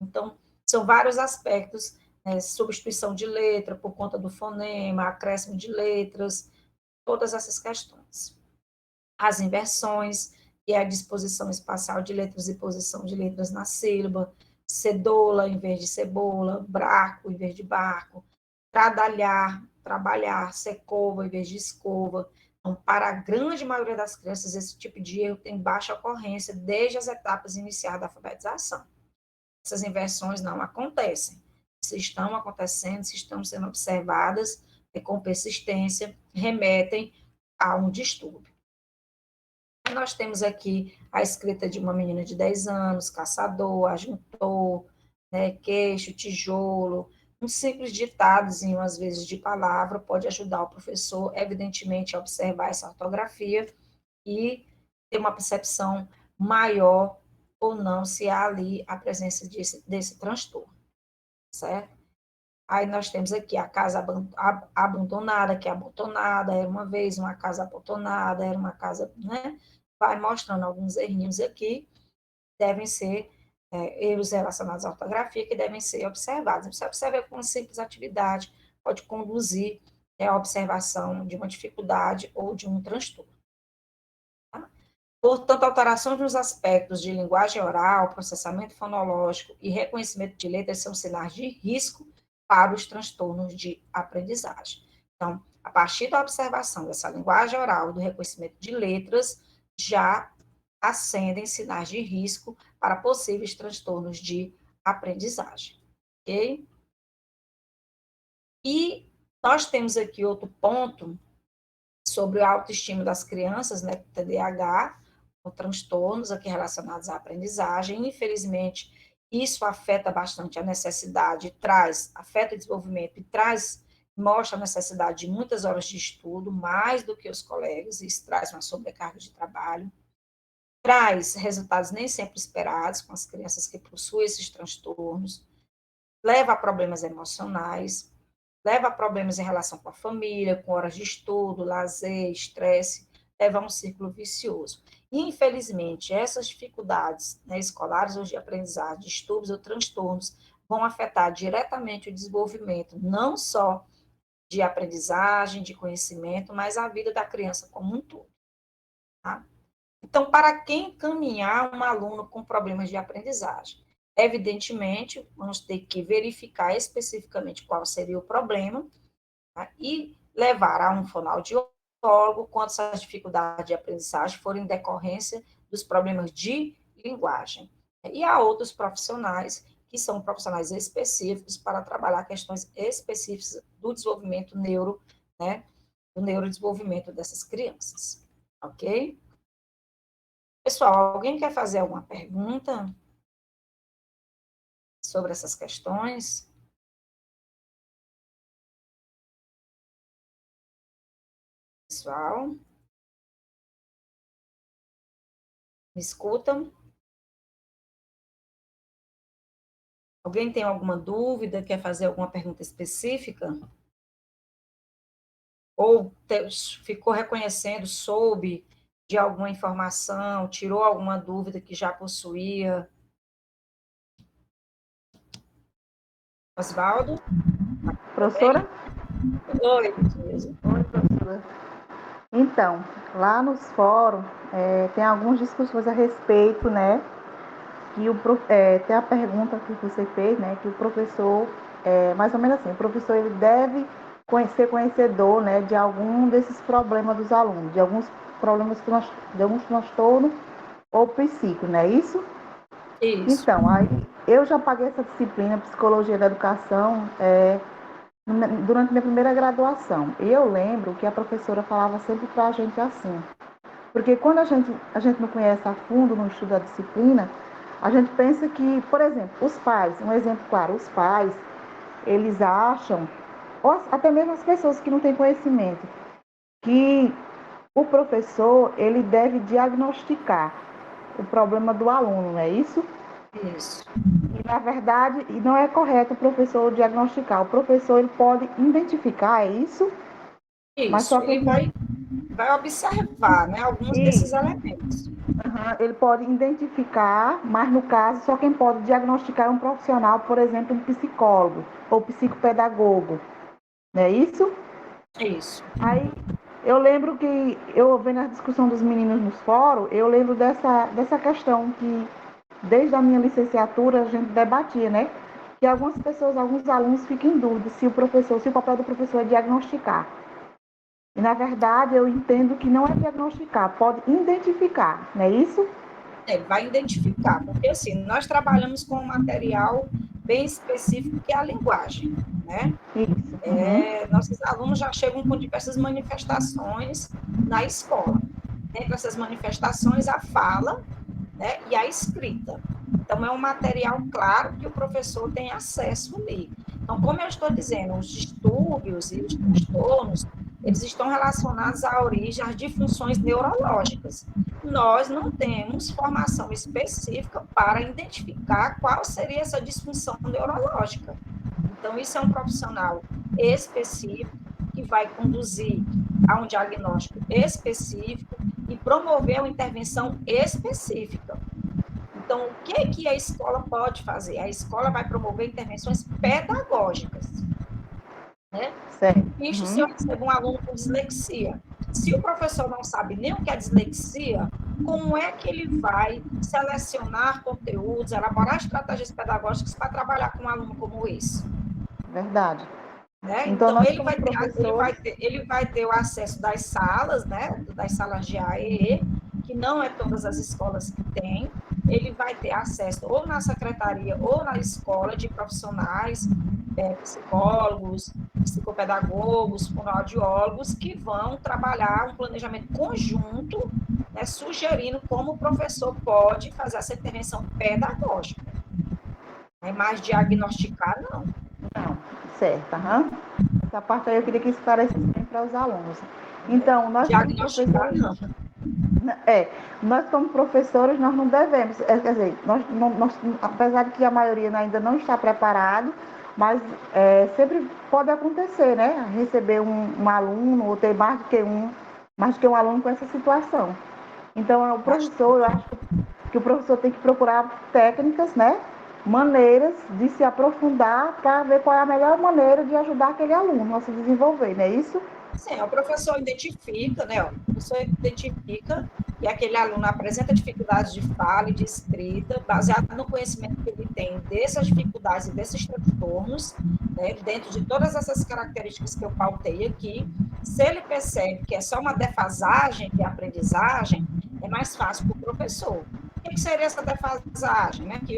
Então, são vários aspectos, né? Substituição de letra por conta do fonema, acréscimo de letras, todas essas questões. As inversões, que é a disposição espacial de letras e posição de letras na sílaba, cedola em vez de cebola, braco em vez de barco, tradalhar, trabalhar, secova em vez de escova. Então, para a grande maioria das crianças, esse tipo de erro tem baixa ocorrência desde as etapas iniciais da alfabetização. Essas inversões não acontecem. Se estão acontecendo, se estão sendo observadas, com persistência, remetem a um distúrbio. Nós temos aqui a escrita de uma menina de 10 anos, caçador, ajuntor, né, queixo, tijolo, um simples ditadozinho, às vezes, de palavra, pode ajudar o professor, evidentemente, a observar essa ortografia e ter uma percepção maior ou não se há ali a presença desse transtorno, certo? Aí nós temos aqui a casa abandonada, que é abotonada, era uma vez uma casa abotonada, era uma casa, né? Vai mostrando alguns errinhos aqui, devem ser erros relacionados à ortografia, que devem ser observados. Você observa com uma simples atividade, pode conduzir à observação de uma dificuldade ou de um transtorno. Tá? Portanto, alterações nos aspectos de linguagem oral, processamento fonológico e reconhecimento de letras são sinais de risco para os transtornos de aprendizagem. Então, a partir da observação dessa linguagem oral, do reconhecimento de letras, já acendem sinais de risco para possíveis transtornos de aprendizagem, ok? E nós temos aqui outro ponto sobre a autoestima das crianças, né, TDAH, ou transtornos aqui relacionados à aprendizagem. Infelizmente, isso afeta bastante a necessidade, afeta o desenvolvimento e mostra a necessidade de muitas horas de estudo, mais do que os colegas, e isso traz uma sobrecarga de trabalho. Traz resultados nem sempre esperados com as crianças que possuem esses transtornos, leva a problemas emocionais, leva a problemas em relação com a família, com horas de estudo, lazer, estresse, leva a um círculo vicioso. E, infelizmente, essas dificuldades, né, escolares ou de aprendizagem, distúrbios ou transtornos, vão afetar diretamente o desenvolvimento, não só de aprendizagem, de conhecimento, mas a vida da criança como um todo. Tá? Então, para quem encaminhar um aluno com problemas de aprendizagem? Evidentemente, vamos ter que verificar especificamente qual seria o problema, tá? E levar a um fonoaudiólogo quando essas dificuldades de aprendizagem forem decorrência dos problemas de linguagem. E há outros profissionais que são profissionais específicos para trabalhar questões específicas do desenvolvimento né, do neurodesenvolvimento dessas crianças, ok? Pessoal, alguém quer fazer alguma pergunta sobre essas questões? Pessoal, me escutam? Alguém tem alguma dúvida, quer fazer alguma pergunta específica? Ou ficou reconhecendo, soube de alguma informação, tirou alguma dúvida que já possuía? Osvaldo? Professora? Oi, Tereza. Oi, professora. Então, lá nos fóruns tem algumas discussões a respeito, né? Que tem a pergunta que você fez, né? Que o professor, mais ou menos assim, o professor ele deve ser conhecedor, né? De algum desses problemas dos alunos, de alguns problemas de alguns transtornos ou psíquicos, não é isso? Isso. Então, aí eu já paguei essa disciplina, Psicologia da Educação, durante minha primeira graduação. E eu lembro que a professora falava sempre para a gente assim, porque quando a gente não conhece a fundo no estudo da disciplina, a gente pensa que, por exemplo, os pais, um exemplo claro, os pais, eles acham, ou até mesmo as pessoas que não têm conhecimento, que o professor, ele deve diagnosticar o problema do aluno, não é isso? Isso. E, na verdade, não é correto o professor diagnosticar. O professor, ele pode identificar, é isso? Mas Isso. só quem Ele pode... vai observar, né, alguns desses Isso. elementos. Uhum. Ele pode identificar, mas no caso, só quem pode diagnosticar é um profissional, por exemplo, um psicólogo ou psicopedagogo, não é isso? Isso. Aí eu lembro que, eu vendo a discussão dos meninos nos fóruns, eu lembro dessa questão que, desde a minha licenciatura, a gente debatia, né? Que algumas pessoas, alguns alunos ficam em dúvida se o papel do professor é diagnosticar. E, na verdade, eu entendo que não é diagnosticar, pode identificar, não é isso? Vai identificar, porque assim, nós trabalhamos com um material bem específico que é a linguagem, né? Isso. Uhum. Nossos alunos já chegam com diversas manifestações na escola. Dentre essas manifestações, a fala, né, e a escrita. Então, é um material claro que o professor tem acesso ali. Então, como eu estou dizendo, os distúrbios e os transtornos, eles estão relacionados à origem, às disfunções neurológicas. Nós não temos formação específica para identificar qual seria essa disfunção neurológica. Então, isso é um profissional específico que vai conduzir a um diagnóstico específico e promover uma intervenção específica. Então, o que a escola pode fazer? A escola vai promover intervenções pedagógicas, né? Certo. Isso se eu Uhum. recebo um aluno com dislexia. Se o professor não sabe nem o que é dislexia, como é que ele vai selecionar conteúdos, elaborar estratégias pedagógicas para trabalhar com um aluno como esse? Verdade. Né? Então, Então, nós como professores... ele vai ter o acesso das salas, né? Das salas de AEE, que não é todas as escolas que têm. Ele vai ter acesso ou na secretaria ou na escola de profissionais, psicólogos, psicopedagogos, fonoaudiólogos, que vão trabalhar um planejamento conjunto, né, sugerindo como o professor pode fazer essa intervenção pedagógica. Né? Mas diagnosticar, não. Não, certo. Uhum. Essa parte aí eu queria que esclarecesse bem para os alunos. Né? Então, nós como Diagnosticar, professores, não. é, nós como professores, nós não devemos, quer dizer, apesar de que a maioria ainda não está preparado, mas sempre pode acontecer, né? Receber um aluno ou ter mais do que um aluno com essa situação. Então, o professor, eu Bastante. acho que o professor tem que procurar técnicas, né? Maneiras de se aprofundar para ver qual é a melhor maneira de ajudar aquele aluno a se desenvolver, não é isso? Sim, o professor identifica, né? O professor identifica que aquele aluno apresenta dificuldades de fala e de escrita, baseado no conhecimento que ele tem dessas dificuldades e desses transtornos, né? Dentro de todas essas características que eu pautei aqui. Se ele percebe que é só uma defasagem de aprendizagem, é mais fácil para o professor. O que seria essa defasagem? Né? Que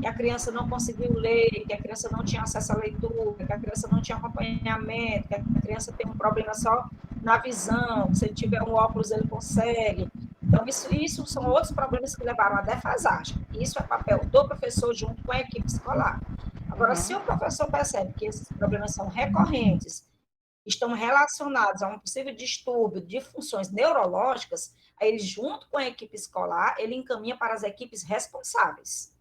a criança não conseguiu ler, que a criança não tinha acesso à leitura, que a criança não tinha acompanhamento, que a criança tem um problema só na visão, que se ele tiver um óculos ele consegue. Então, isso são outros problemas que levaram à defasagem. Isso é papel do professor junto com a equipe escolar. Agora, se o professor percebe que esses problemas são recorrentes, estão relacionados a um possível distúrbio de funções neurológicas, aí ele, junto com a equipe escolar, ele encaminha para as equipes responsáveis.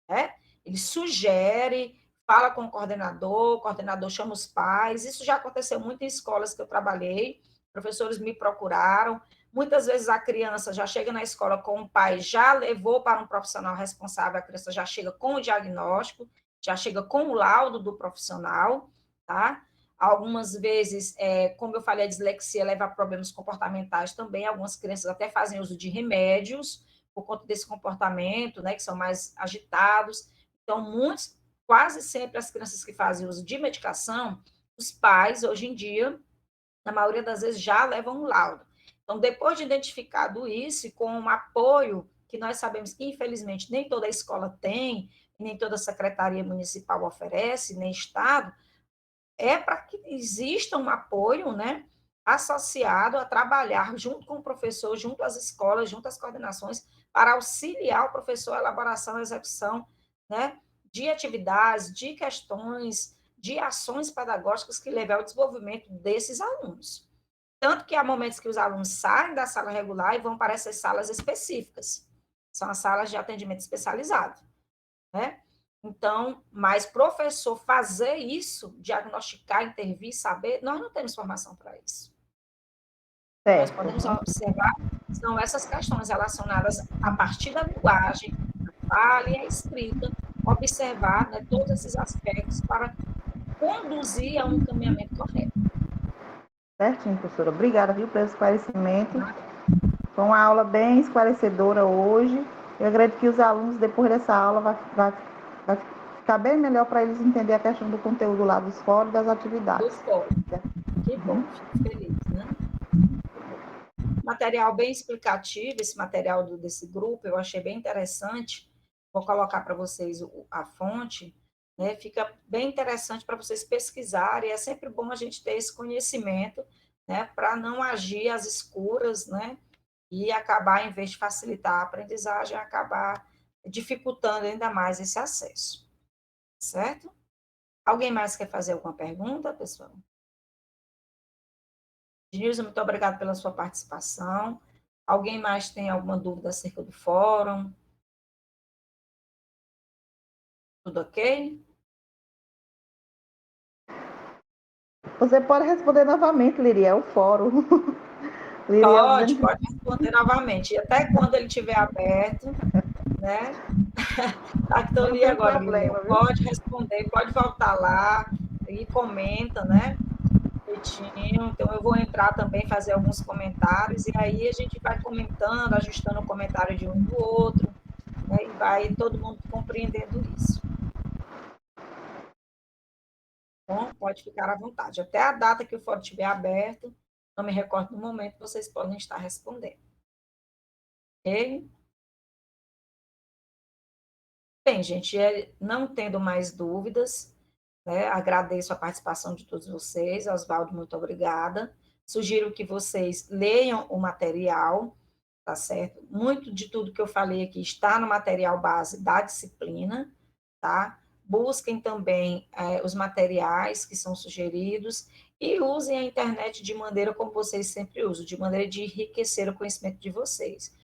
Né? Ele sugere, fala com o coordenador chama os pais. Isso já aconteceu muito em escolas que eu trabalhei. Professores me procuraram. Muitas vezes a criança já chega na escola com o pai, já levou para um profissional responsável, a criança já chega com o diagnóstico, já chega com o laudo do profissional, tá? Algumas vezes, como eu falei, a dislexia leva a problemas comportamentais também. Algumas crianças até fazem uso de remédios por conta desse comportamento, né, que são mais agitados. Então, quase sempre as crianças que fazem uso de medicação, os pais, hoje em dia, na maioria das vezes, já levam um laudo. Então, depois de identificado isso, e com um apoio que nós sabemos que, infelizmente, nem toda escola tem, nem toda secretaria municipal oferece, nem Estado, é para que exista um apoio, né, associado a trabalhar junto com o professor, junto às escolas, junto às coordenações, para auxiliar o professor a elaboração e execução, né, de atividades, de questões, de ações pedagógicas que levem ao desenvolvimento desses alunos. Tanto que há momentos que os alunos saem da sala regular e vão para essas salas específicas. São as salas de atendimento especializado, né? Então, mas professor fazer isso, diagnosticar, intervir, saber, nós não temos formação para isso. Nós Certo. podemos observar, são essas questões relacionadas a partir da linguagem, a fala e a escrita, observar, né, todos esses aspectos para conduzir a um encaminhamento correto. Certinho, professora. Obrigada, viu, pelo esclarecimento. Tá? Foi uma aula bem esclarecedora hoje. Eu acredito que os alunos, depois dessa aula, vai ficar bem melhor para eles entenderem a questão do conteúdo lá dos fóruns e das Do atividades. fórum. Que bom, fico feliz, né? Que bom. Material bem explicativo, esse material desse grupo, eu achei bem interessante. Vou colocar para vocês a fonte, né? Fica bem interessante para vocês pesquisarem. É sempre bom a gente ter esse conhecimento, né? Para não agir às escuras, né? E acabar, em vez de facilitar a aprendizagem, acabar dificultando ainda mais esse acesso. Certo? Alguém mais quer fazer alguma pergunta, pessoal? Gilson, muito obrigada pela sua participação. Alguém mais tem alguma dúvida acerca do fórum? Tudo ok? Você pode responder novamente, Liria, é o fórum. Liriel Pode, dizendo que pode responder novamente. E até quando ele estiver aberto, né? Tá, estou não ali tem agora, Lilian. problema, viu? Pode responder, pode voltar lá e comenta, né? Direitinho. Então, eu vou entrar também, fazer alguns comentários, e aí a gente vai comentando, ajustando o comentário de um e do outro, né? E vai todo mundo compreendendo isso. Bom, pode ficar à vontade. Até a data que o fórum estiver aberto, não me recordo no momento, vocês podem estar respondendo. Ok? Bem, gente, não tendo mais dúvidas, né, agradeço a participação de todos vocês. Oswaldo, muito obrigada. Sugiro que vocês leiam o material, tá certo? Muito de tudo que eu falei aqui está no material base da disciplina, tá? Busquem também os materiais que são sugeridos e usem a internet de maneira como vocês sempre usam, de maneira de enriquecer o conhecimento de vocês.